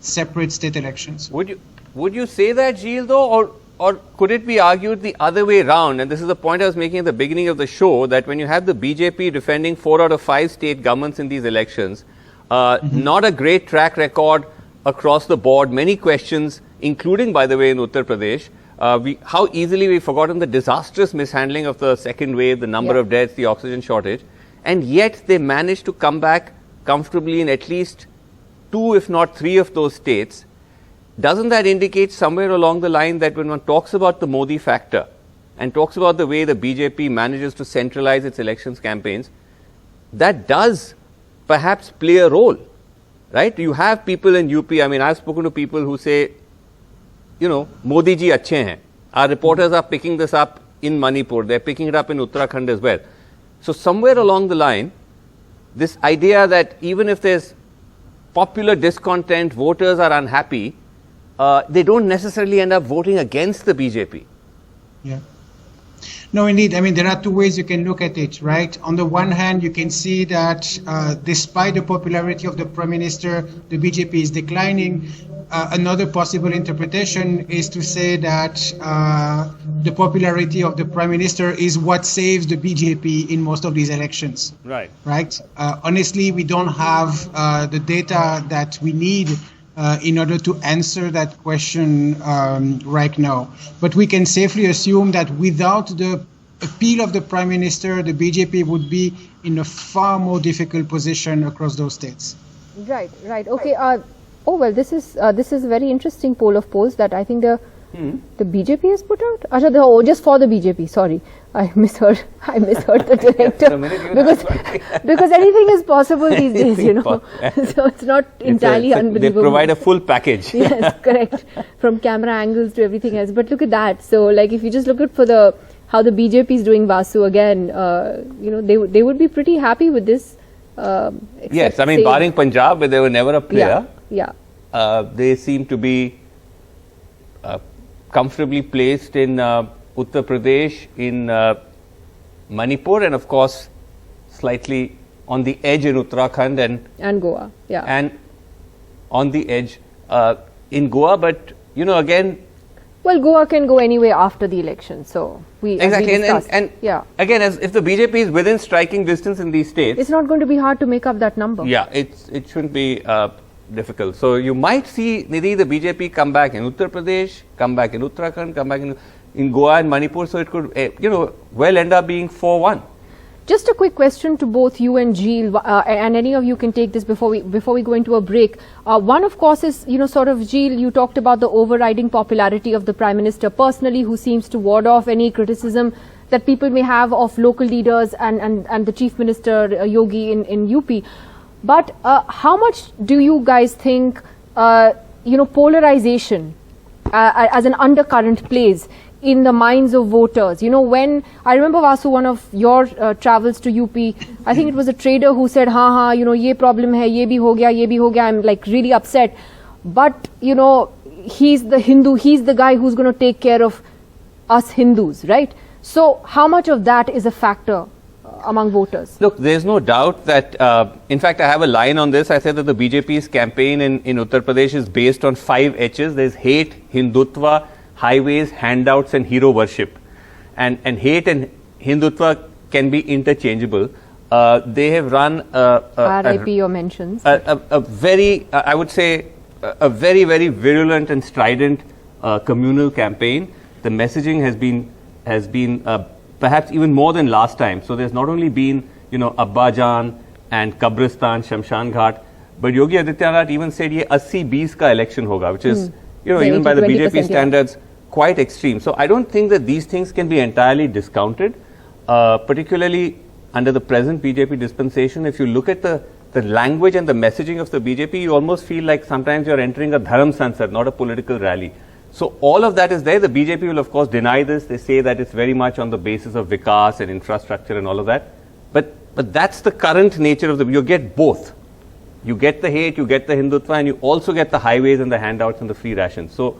separate state elections. Would you say that, Gilles, though, or could it be argued the other way around? And this is the point I was making at the beginning of the show, that when you have the BJP defending 4 out of 5 state governments in these elections, not a great track record across the board, many questions, including, by the way, in Uttar Pradesh. How easily we've forgotten the disastrous mishandling of the second wave, the number of deaths, the oxygen shortage, and yet they managed to come back comfortably in at least 2, if not 3 of those states. Doesn't that indicate somewhere along the line that when one talks about the Modi factor and talks about the way the BJP manages to centralize its elections campaigns, that does perhaps play a role, right? You have people in UP, I've spoken to people who say, Modi ji achhe hain. Our reporters are picking this up in Manipur, they're picking it up in Uttarakhand as well. So somewhere along the line, this idea that even if there's popular discontent, voters are unhappy, they don't necessarily end up voting against the BJP. Yeah. No, indeed. There are 2 ways you can look at it, right? On the one hand, you can see that despite the popularity of the Prime Minister, the BJP is declining. Another possible interpretation is to say that the popularity of the Prime Minister is what saves the BJP in most of these elections. Right. Right? Honestly, we don't have the data that we need in order to answer that question right now. But we can safely assume that without the appeal of the Prime Minister, the BJP would be in a far more difficult position across those states. Right. Okay. This is a very interesting poll of polls that I think the BJP has put out. Just for the BJP. Sorry, I misheard the director because anything is possible these days, So it's not entirely unbelievable. They provide a full package. Yes, correct. From camera angles to everything else. But look at that. So, if you just look at how the BJP is doing, Vasu, again, they would be pretty happy with this. Yes, barring Punjab, where they were never a player. Yeah. They seem to be comfortably placed in Uttar Pradesh, in Manipur, and of course slightly on the edge in Uttarakhand And Goa, yeah. and on the edge in Goa. But you know, again, Well, Goa can go anyway after the election, so we exactly, as we discussed, and yeah, again, as if the BJP is within striking distance in these states, it's not going to be hard to make up that number. yeah, it shouldn't be difficult. So you might see, Nidhi, the BJP come back in Uttar Pradesh, come back in Uttarakhand, come back in Goa and Manipur. So it could, well end up being 4-1. Just a quick question to both you and Jeel, and any of you can take this before we go into a break. One, of course, is, sort of, Jeel, you talked about the overriding popularity of the Prime Minister personally, who seems to ward off any criticism that people may have of local leaders and the Chief Minister, Yogi, in UP. But how much do you guys think, polarization as an undercurrent plays in the minds of voters? When I remember, Vasu, one of your travels to UP, I think it was a trader who said, ye problem hai, ye bhi ho gaya, I'm like really upset. But, he's the Hindu, he's the guy who's going to take care of us Hindus, right? So how much of that is a factor among voters? Look, there's no doubt that, in fact, I have a line on this. I said that the BJP's campaign in Uttar Pradesh is based on 5 H's. There's hate, Hindutva, highways, handouts and hero worship. And hate and Hindutva can be interchangeable. They have run RIP or mentions. a very, I would say, a very, very virulent and strident communal campaign. The messaging has been perhaps even more than last time. So there's not only been, Abbajan and Kabristan, Shamshan Ghat, but Yogi Adityanath even said ye 80-20 ka election hoga, which is, even by the BJP standards, quite extreme. So I don't think that these things can be entirely discounted, particularly under the present BJP dispensation. If you look at the language and the messaging of the BJP, you almost feel like sometimes you're entering a Dharam Sansad, not a political rally. So all of that is there. The BJP will of course deny this. They say that it's very much on the basis of Vikas and infrastructure and all of that. But that's the current nature of you get both. You get the hate, you get the Hindutva, and you also get the highways and the handouts and the free rations. So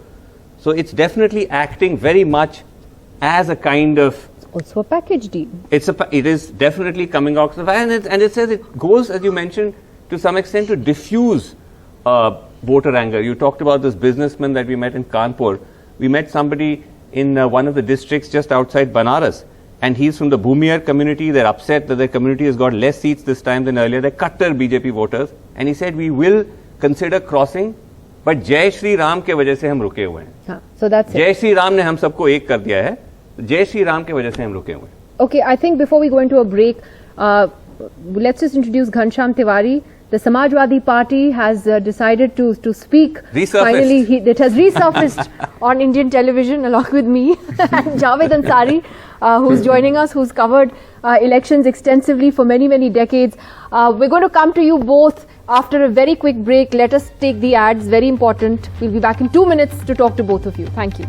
it's definitely acting very much as a kind of... Also a package deal. It is definitely coming out of, and it says it goes, as you mentioned, to some extent to diffuse voter anger. You talked about this businessman that we met in Kanpur. We met somebody in one of the districts just outside Banaras, and he's from the Bhumiyar community. They're upset that their community has got less seats this time than earlier. They're Kattar BJP voters, and he said, we will consider crossing, but Jai Shri Ram के वजह से हम रुके हुए हैं. So that's it. जय श्री राम ने हम सबको एक कर दिया है. जय श्री राम के वजह से हम रुके हुए हैं. Okay, I think before we go into a break, let's just introduce Ghanshyam Tiwari. The Samajwadi Party has decided to speak. Resurfaced. Finally, it has resurfaced on Indian television along with me and Javed Ansari, who's joining us, who's covered elections extensively for many, many decades. We're going to come to you both after a very quick break. Let us take the ads, very important. We'll be back in 2 minutes to talk to both of you. Thank you.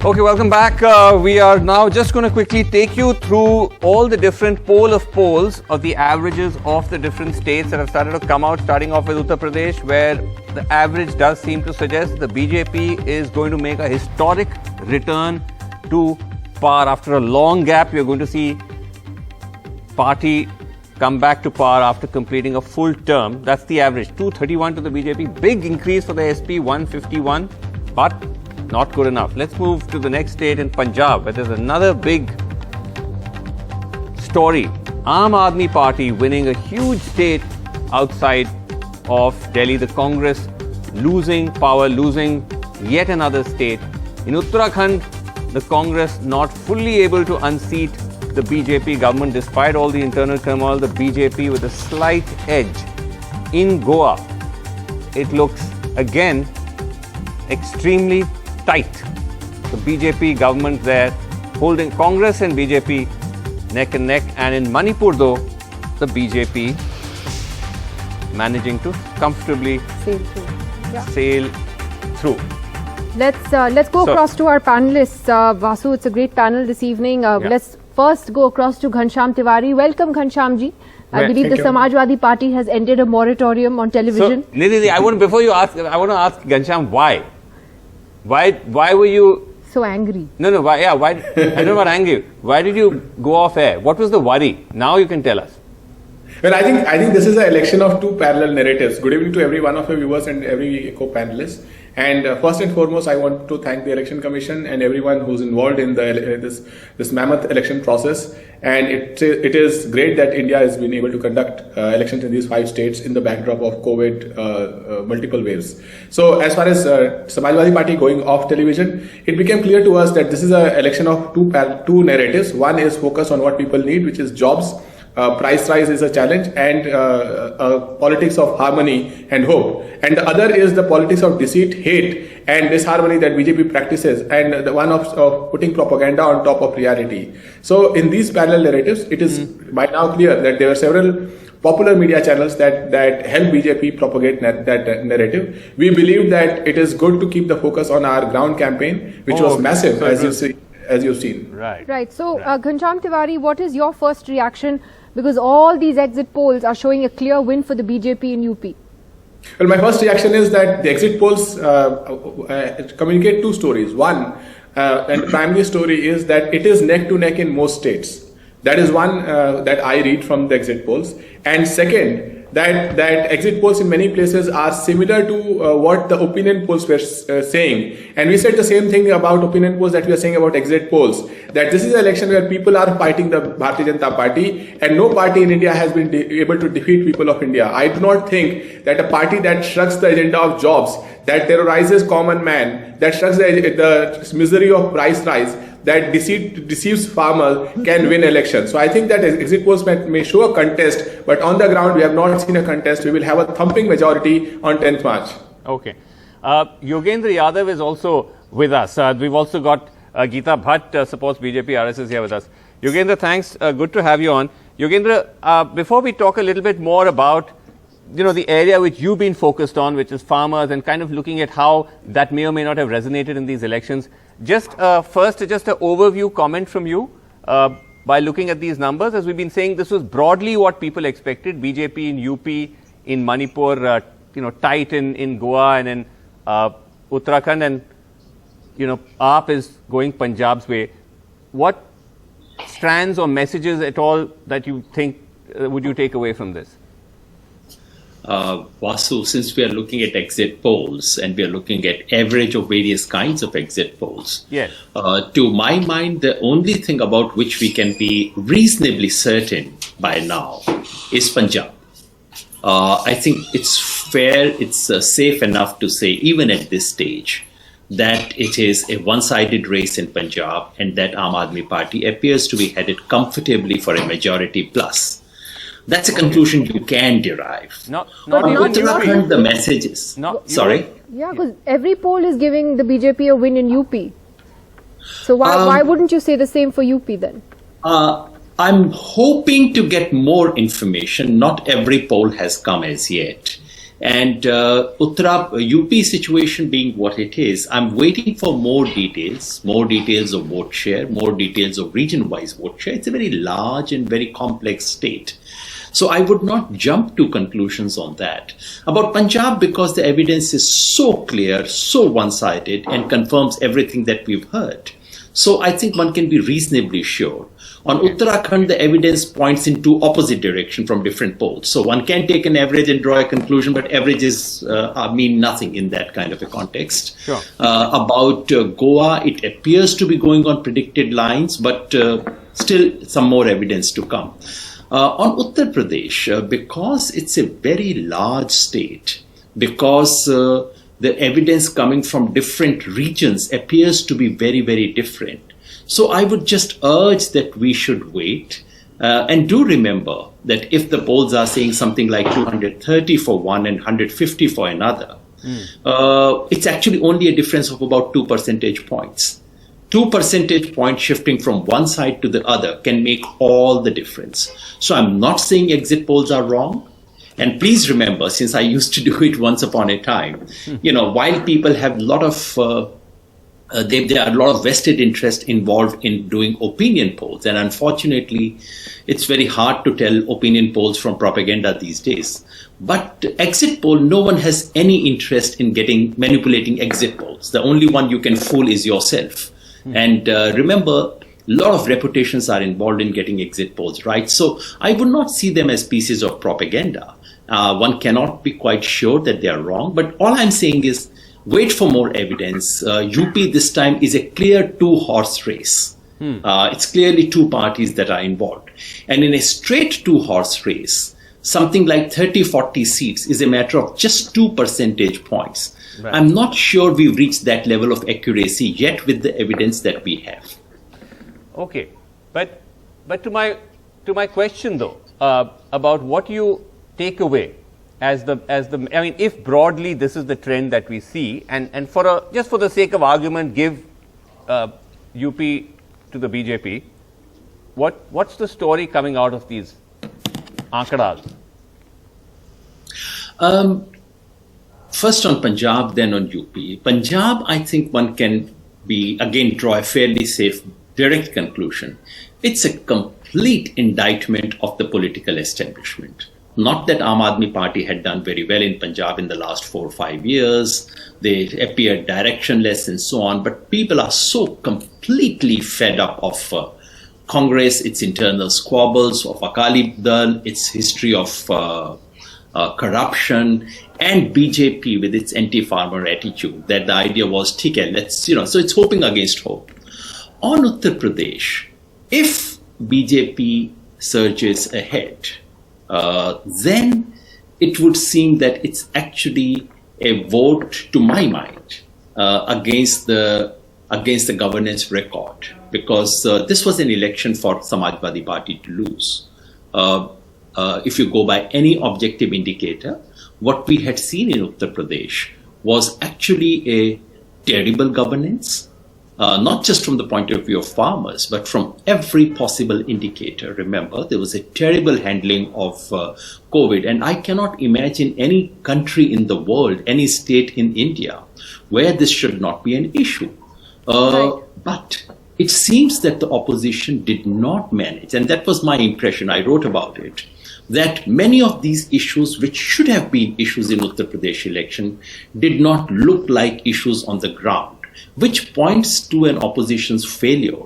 Okay, welcome back. We are now just going to quickly take you through all the different poll of polls of the averages of the different states that have started to come out, starting off with Uttar Pradesh, where the average does seem to suggest the BJP is going to make a historic return to power. After a long gap, you're going to see party come back to power after completing a full term. That's the average. 231 to the BJP. Big increase for the SP, 151. But not good enough. Let's move to the next state in Punjab, where there's another big story. Aadmi Party winning a huge state outside of Delhi. The Congress losing power, losing yet another state. In Uttarakhand, the Congress not fully able to unseat the BJP government despite all the internal turmoil. The BJP with a slight edge. In Goa, it looks again extremely tight. The BJP government there holding Congress and BJP neck and neck, and in Manipur though, the BJP managing to comfortably sail through. Let's go across to our panelists. Vasu, it's a great panel this evening. Let's first go across to Ghanshyam Tiwari. Welcome, Ghanshyam ji. I believe the Samajwadi Party has ended a moratorium on television. So, Nidhi, before you ask, I want to ask Ghanshyam why? Why were you so angry? No, why? Yeah, why? I don't know about angry. Why did you go off air? What was the worry? Now you can tell us. Well, I think this is an election of two parallel narratives. Good evening to every one of your viewers and every co-panelist. And first and foremost, I want to thank the Election Commission and everyone who's involved in this mammoth election process. And it is great that India has been able to conduct elections in these 5 states in the backdrop of COVID multiple waves. So as far as Samajwadi Party going off television, it became clear to us that this is an election of two narratives. One is focus on what people need, which is jobs. Price rise is a challenge, and politics of harmony and hope. And the other is the politics of deceit, hate, and disharmony that BJP practices, and the one of putting propaganda on top of reality. So in these parallel narratives, it is by now clear that there are several popular media channels that help BJP propagate that narrative. We believe that it is good to keep the focus on our ground campaign, which was massive, so as you've seen. Right. So, Ghanshyam Tiwari, what is your first reaction? Because all these exit polls are showing a clear win for the BJP in UP. Well, my first reaction is that the exit polls communicate 2 stories. One, and the primary story is that it is neck to neck in most states. That is one that I read from the exit polls. And second, that exit polls in many places are similar to what the opinion polls were saying. And we said the same thing about opinion polls that we are saying about exit polls. That this is an election where people are fighting the Bharatiya Janata Party, and no party in India has been able to defeat people of India. I do not think that a party that shrugs the agenda of jobs, that terrorizes common man, that shrugs the misery of price rise, that deceives farmers can win elections. So I think that exit polls may show a contest, but on the ground we have not seen a contest. We will have a thumping majority on 10th March. Okay. Yogendra Yadav is also with us. We've also got Geeta Bhatt, supports BJP RSS here with us. Yogendra, thanks. Good to have you on. Yogendra, before we talk a little bit more about the area which you've been focused on, which is farmers, and kind of looking at how that may or may not have resonated in these elections, just first, just an overview comment from you by looking at these numbers. As we've been saying, this was broadly what people expected. BJP in UP, in Manipur, tight in Goa and in Uttarakhand, and AAP is going Punjab's way. What strands or messages at all that you think would you take away from this? Vasu, since we are looking at exit polls and we are looking at average of various kinds of exit polls, yes. To my mind, the only thing about which we can be reasonably certain by now is Punjab. I think it's fair, it's safe enough to say, even at this stage, that it is a one-sided race in Punjab and that Aam Aadmi Party appears to be headed comfortably for a majority plus. That's a conclusion you can derive. Not the messages. Sorry? Yeah, because every poll is giving the BJP a win in UP. So why wouldn't you say the same for UP then? I'm hoping to get more information. Not every poll has come as yet. And UP situation being what it is, I'm waiting for more details of vote share, more details of region-wise vote share. It's a very large and very complex state. So I would not jump to conclusions on that. About Punjab, because the evidence is so clear, so one-sided, and confirms everything that we've heard. So I think one can be reasonably sure. On Uttarakhand, the evidence points in 2 opposite directions from different polls. So one can take an average and draw a conclusion, but averages mean nothing in that kind of a context. Sure. About Goa, it appears to be going on predicted lines, but still some more evidence to come. On Uttar Pradesh, because it's a very large state, because the evidence coming from different regions appears to be very, very different. So I would just urge that we should wait and do remember that if the polls are saying something like 230 for one and 150 for another, it's actually only a difference of about 2 percentage points. 2 percentage points shifting from one side to the other can make all the difference. So I'm not saying exit polls are wrong. And please remember, since I used to do it once upon a time, while people have a lot of there are a lot of vested interest involved in doing opinion polls. And unfortunately, it's very hard to tell opinion polls from propaganda these days. But exit poll, no one has any interest in manipulating exit polls. The only one you can fool is yourself. And remember, a lot of reputations are involved in getting exit polls right. So I would not see them as pieces of propaganda. One cannot be quite sure that they are wrong. But all I'm saying is, wait for more evidence. UP this time is a clear two-horse race. It's clearly two parties that are involved. And in a straight two-horse race, something like 30-40 seats is a matter of just 2 percentage points. Right. I'm not sure we've reached that level of accuracy yet with the evidence that we have. Okay. But to my question though, about what you take away as the I mean, if broadly this is the trend that we see, and just for the sake of argument, give UP to the BJP, what's the story coming out of these aankadas? First on Punjab, then on UP. Punjab, I think one can draw a fairly safe, direct conclusion. It's a complete indictment of the political establishment. Not that Aadmi party had done very well in Punjab in the last 4 or 5 years. They appeared directionless and so on. But people are so completely fed up of Congress, its internal squabbles, of Akali Dal, its history of corruption, and BJP with its anti-farmer attitude, that the idea was, so it's hoping against hope. On Uttar Pradesh, if BJP surges ahead, then it would seem that it's actually a vote, to my mind, against the governance record, because this was an election for Samajwadi Party to lose. If you go by any objective indicator, what we had seen in Uttar Pradesh was actually a terrible governance, not just from the point of view of farmers, but from every possible indicator. Remember, there was a terrible handling of COVID, and I cannot imagine any country in the world, any state in India, where this should not be an issue. Right. But it seems that the opposition did not manage, and that was my impression, I wrote about it, that many of these issues, which should have been issues in Uttar Pradesh election, did not look like issues on the ground, which points to an opposition's failure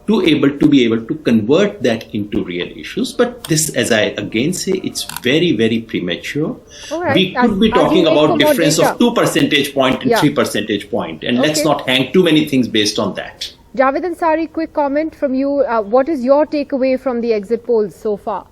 to be able to convert that into real issues. But this, as I again say, it's very, very premature. Right. We could be talking about difference of 2 percentage point and 3 percentage point, and let's not hang too many things based on that. Javed Ansari, quick comment from you. What is your takeaway from the exit polls so far?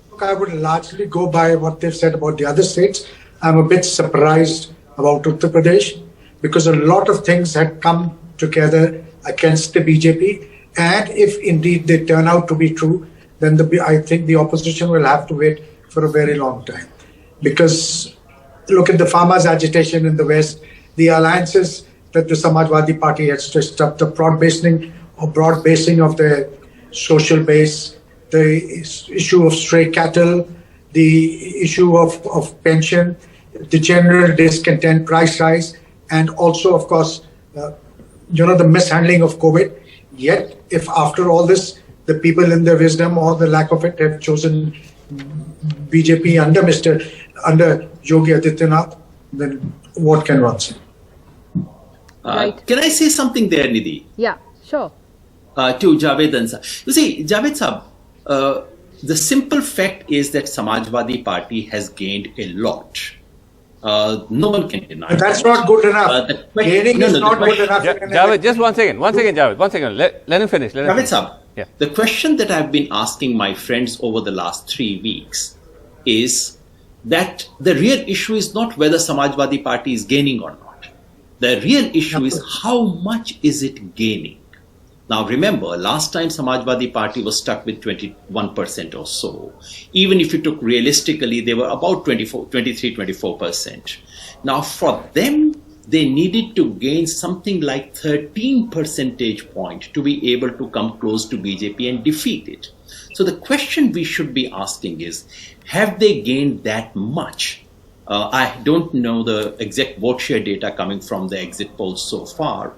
Look, I would largely go by what they've said about the other states. I'm a bit surprised about Uttar Pradesh, because a lot of things had come together against the BJP. And if indeed they turn out to be true, then I think the opposition will have to wait for a very long time. Because look at the farmers' agitation in the West, the alliances that the Samajwadi Party has stretched up, the broad basing of the social base, the issue of stray cattle, the issue of pension, the general discontent, price rise, and also, of course, the mishandling of COVID. Yet, if after all this, the people in their wisdom or the lack of it have chosen BJP under Yogi Adityanath, then what can one say? Right. Can I say something there, Nidhi? Yeah, sure. To Javed Ansari. You see, Javed Sahab, the simple fact is that Samajwadi Party has gained a lot. No one can deny that. That's not good enough. Gaining is not good enough. Javed, just one second, Javed, one second. Let him finish. Javed Sahab, yeah. The question that I've been asking my friends over the last 3 weeks is that the real issue is not whether Samajwadi Party is gaining or not. The real issue is how much is it gaining. Now remember, last time Samajwadi Party was stuck with 21% or so. Even if you took realistically, they were about 23-24%. Now for them, they needed to gain something like 13 percentage point to be able to come close to BJP and defeat it. So the question we should be asking is, have they gained that much? I don't know the exact vote share data coming from the exit polls so far.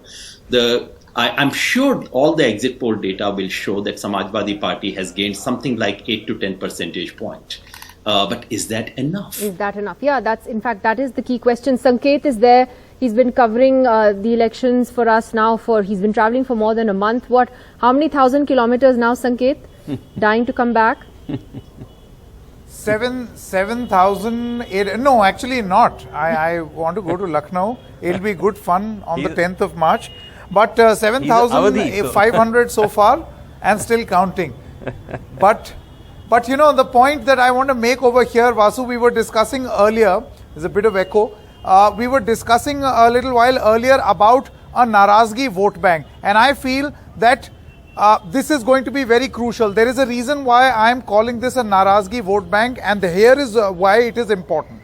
I'm sure all the exit poll data will show that Samajwadi Party has gained something like 8 to 10 percentage point. But is that enough? Is that enough? Yeah, in fact, that is the key question. Sanket is there. He's been covering the elections for us now he's been traveling for more than a month. How many thousand kilometers now, Sanket? Dying to come back? 7,000. No, actually not. I want to go to Lucknow. It'll be good fun on the 10th of March. But 7,500 so far and still counting. But you know, the point that I want to make over here, Vasu, we were discussing earlier, there's a bit of echo. We were discussing a little while earlier about a Narazgi vote bank. And I feel that this is going to be very crucial. There is a reason why I am calling this a Narazgi vote bank, and here is why it is important.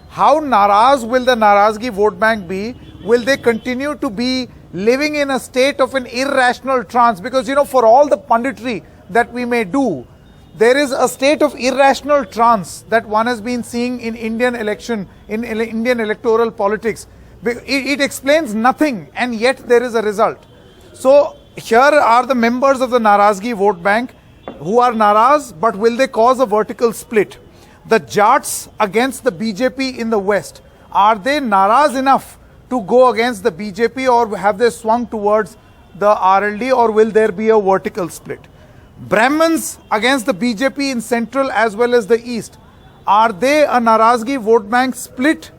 How naraz will the Narazgi vote bank be? Will they continue to be living in a state of an irrational trance? Because, you know, for all the punditry that we may do, there is a state of irrational trance that one has been seeing in Indian Indian electoral politics. It explains nothing, and yet there is a result. So here are the members of the Narazgi vote bank who are naraz, but will they cause a vertical split? The Jats against the BJP in the West, are they naraz enough to go against the BJP, or have they swung towards the RLD, or will there be a vertical split? Brahmins against the BJP in Central as well as the East, are they a Narazgi vote bank split,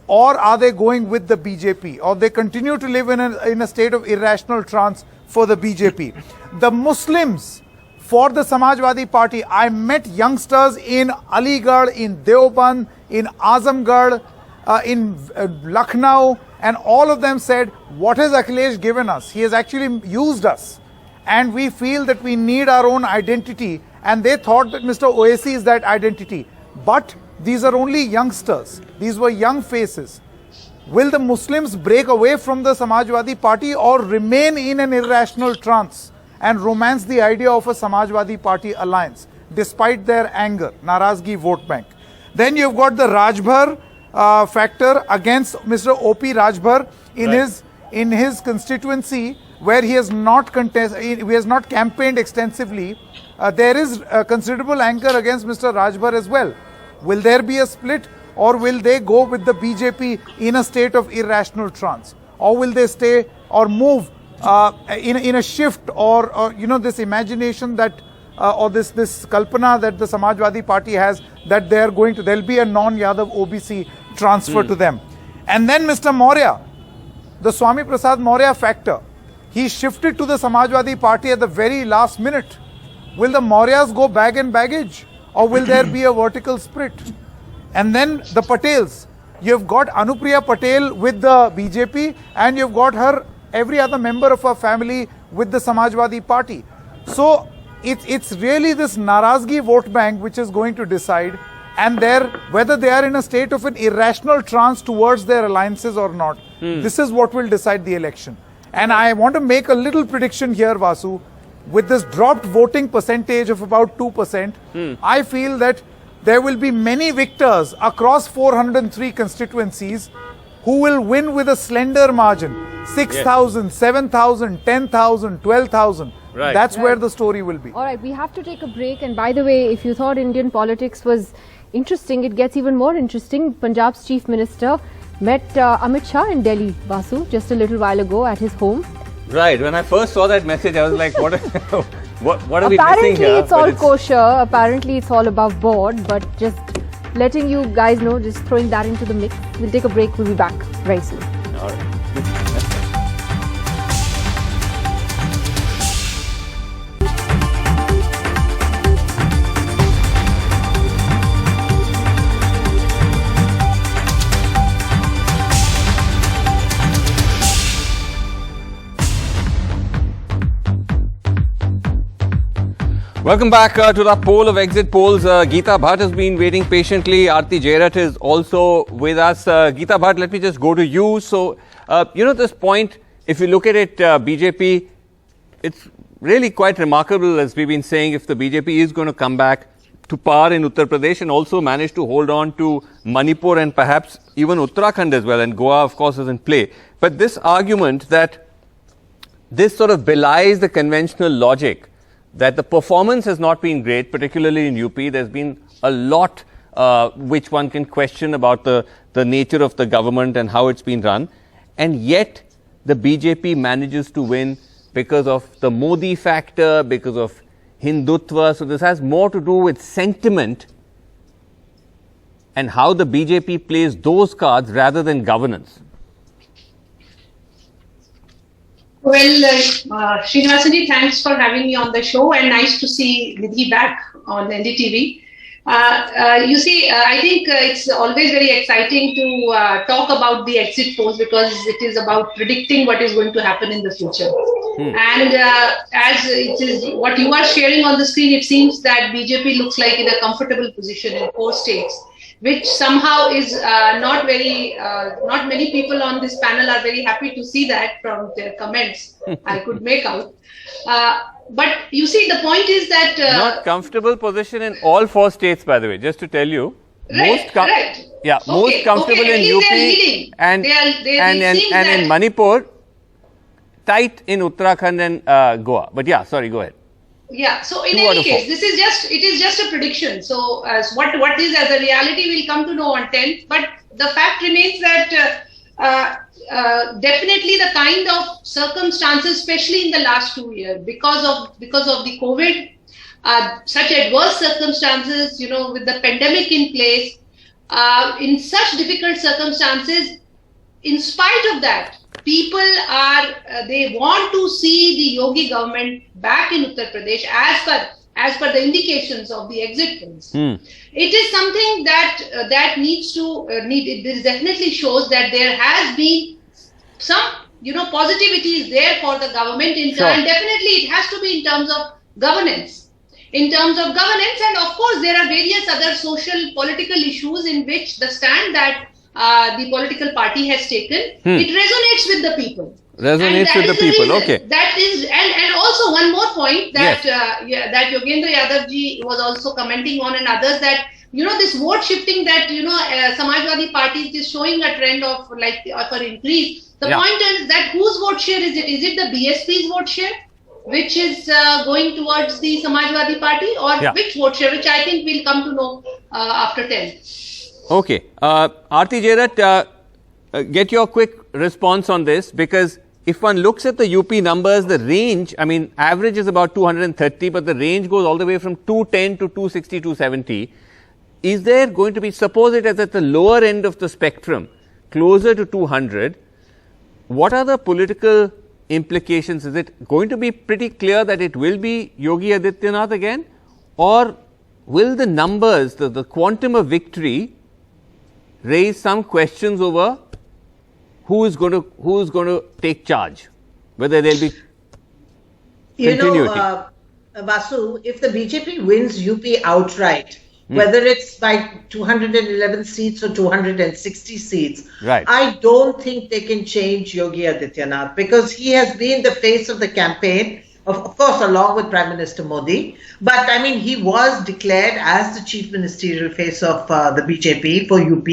or are they going with the BJP, or they continue to live in a state of irrational trance for the BJP? The Muslims for the Samajwadi Party, I met youngsters in Aligarh, in Deoband, in Azamgarh, in Lucknow, and all of them said, what has Akhilesh given us? He has actually used us, and we feel that we need our own identity, and they thought that Mr. Owaisi is that identity. But these are only youngsters. These were young faces. Will the Muslims break away from the Samajwadi Party, or remain in an irrational trance and romance the idea of a Samajwadi Party alliance despite their anger? Narazgi vote bank. Then you've got the Rajbhar factor against Mr. O.P. Rajbhar in his constituency, where he has not campaigned extensively. There is considerable anger against Mr. Rajbhar as well. Will there be a split, or will they go with the BJP in a state of irrational trance, or will they stay or move in a shift, or you know, this imagination that or this kalpana that the Samajwadi Party has, that there'll be a non-Yadav OBC transfer to them. And then Mr. Maurya, the Swami Prasad Maurya factor, he shifted to the Samajwadi Party at the very last minute. Will the Mauryas go bag and baggage, or will there be a vertical split? And then the Patels, you've got Anupriya Patel with the BJP, and you've got every other member of her family with the Samajwadi Party. So it's really this Narazgi vote bank which is going to decide, and whether they are in a state of an irrational trance towards their alliances or not. This is what will decide the election. And I want to make a little prediction here, Vasu. With this dropped voting percentage of about 2%, I feel that there will be many victors across 403 constituencies who will win with a slender margin. 6,000, 7,000, 10,000, 12,000. Right. That's where the story will be. All right, we have to take a break. And by the way, if you thought Indian politics was interesting, it gets even more interesting. Punjab's Chief Minister met Amit Shah in Delhi, Vasu, just a little while ago at his home. Right. When I first saw that message, I was like, what are we missing Apparently, here? it's all kosher. Apparently, it's all above board. But just letting you guys know, just throwing that into the mix. We'll take a break. We'll be back very soon. All right. Welcome back to the poll of exit polls. Geeta Bhatt has been waiting patiently. Aarti Jairat is also with us. Geeta Bhatt, let me just go to you. So, you know, this point, if you look at it, BJP, it's really quite remarkable, as we've been saying, if the BJP is going to come back to power in Uttar Pradesh and also manage to hold on to Manipur and perhaps even Uttarakhand as well. And Goa, of course, is in play. But this argument that this sort of belies the conventional logic that the performance has not been great, particularly in UP. There's been a lot which one can question about the nature of the government and how it's been run. And yet the BJP manages to win because of the Modi factor, because of Hindutva. So this has more to do with sentiment and how the BJP plays those cards rather than governance. Well, Srinivasanji, thanks for having me on the show, and nice to see Nidhi back on NDTV. You see, I think it's always very exciting to talk about the exit polls because it is about predicting what is going to happen in the future. And as it is what you are sharing on the screen, it seems that BJP looks like in a comfortable position in 4 states, which somehow is not many people on this panel are very happy to see that from their comments. I could make out. But you see, the point is that... not comfortable position in all 4 states, by the way, just to tell you. Right. Yeah, most comfortable in UP and in Manipur, tight in Uttarakhand and Goa. But yeah, sorry, go ahead. Yeah, so in any case, it is just a prediction. So what is as a reality we'll come to know on 10th. But the fact remains that definitely the kind of circumstances, especially in the last 2 years, because of the COVID, such adverse circumstances, with the pandemic in place, in such difficult circumstances, in spite of that, people they want to see the Yogi government back in Uttar Pradesh as per the indications of the exit polls. It is something that this definitely shows that there has been some, positivity is there for the government in turn. And definitely it has to be in terms of governance. And of course, there are various other social, political issues in which the stand that the political party has taken, it resonates with the people. Okay. That is, and also one more point that that Yogendra Yadav ji was also commenting on, and others, that this vote shifting that Samajwadi Party is showing a trend of for increase. The point is that whose vote share is it? Is it the BSP's vote share, which is going towards the Samajwadi Party, or which vote share, which I think we'll come to know after 10. Okay. Aarti Jerat, get your quick response on this, because if one looks at the UP numbers, the range, I mean, average is about 230, but the range goes all the way from 210 to 260, 270. Is there going to be, suppose it is at the lower end of the spectrum, closer to 200, what are the political implications? Is it going to be pretty clear that it will be Yogi Adityanath again, or will the numbers, the quantum of victory, raise some questions over who is going to take charge, whether there will be continuity? Vasu, if the BJP wins UP outright, whether it's by 211 seats or 260 seats, I don't think they can change Yogi Adityanath, because he has been the face of the campaign, of course, along with Prime Minister Modi. But I mean, he was declared as the chief ministerial face of the BJP for UP.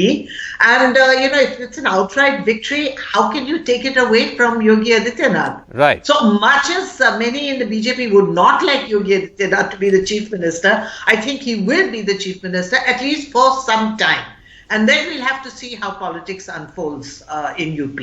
And, if it's an outright victory, how can you take it away from Yogi Adityanath? Right. So much as many in the BJP would not like Yogi Adityanath to be the chief minister, I think he will be the chief minister, at least for some time. And then we'll have to see how politics unfolds in UP.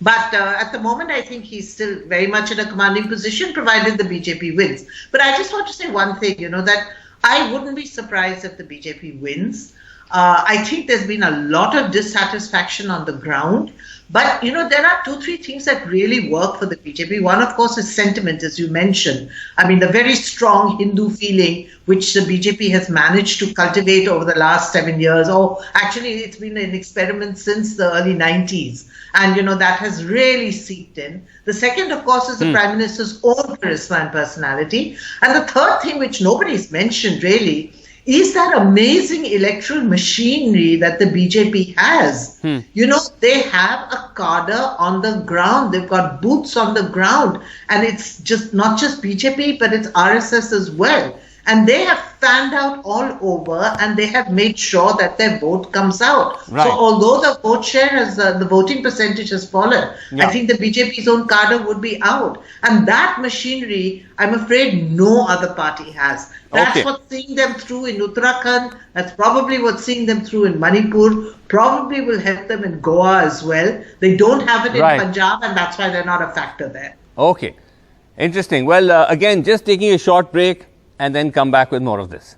But at the moment, I think he's still very much in a commanding position, provided the BJP wins. But I just want to say one thing, that I wouldn't be surprised if the BJP wins. I think there's been a lot of dissatisfaction on the ground. But, there are 2-3 things that really work for the BJP. One, of course, is sentiment, as you mentioned. I mean, the very strong Hindu feeling, which the BJP has managed to cultivate over the last 7 years. Or actually, it's been an experiment since the early 90s. And, that has really seeped in. The second, of course, is the Prime Minister's own charisma and personality. And the third thing, which nobody's mentioned really, is that amazing electoral machinery that the BJP has. You know, they have a cadre on the ground. They've got boots on the ground. And it's just not just BJP, but it's RSS as well. And they have fanned out all over, and they have made sure that their vote comes out. Right. So although the vote share has, the voting percentage has fallen, I think the BJP's own cadre would be out. And that machinery, I'm afraid no other party has. That's what's seeing them through in Uttarakhand. That's probably what's seeing them through in Manipur. Probably will help them in Goa as well. They don't have it in Punjab, and that's why they're not a factor there. Okay. Interesting. Well, again, just taking a short break and then come back with more of this.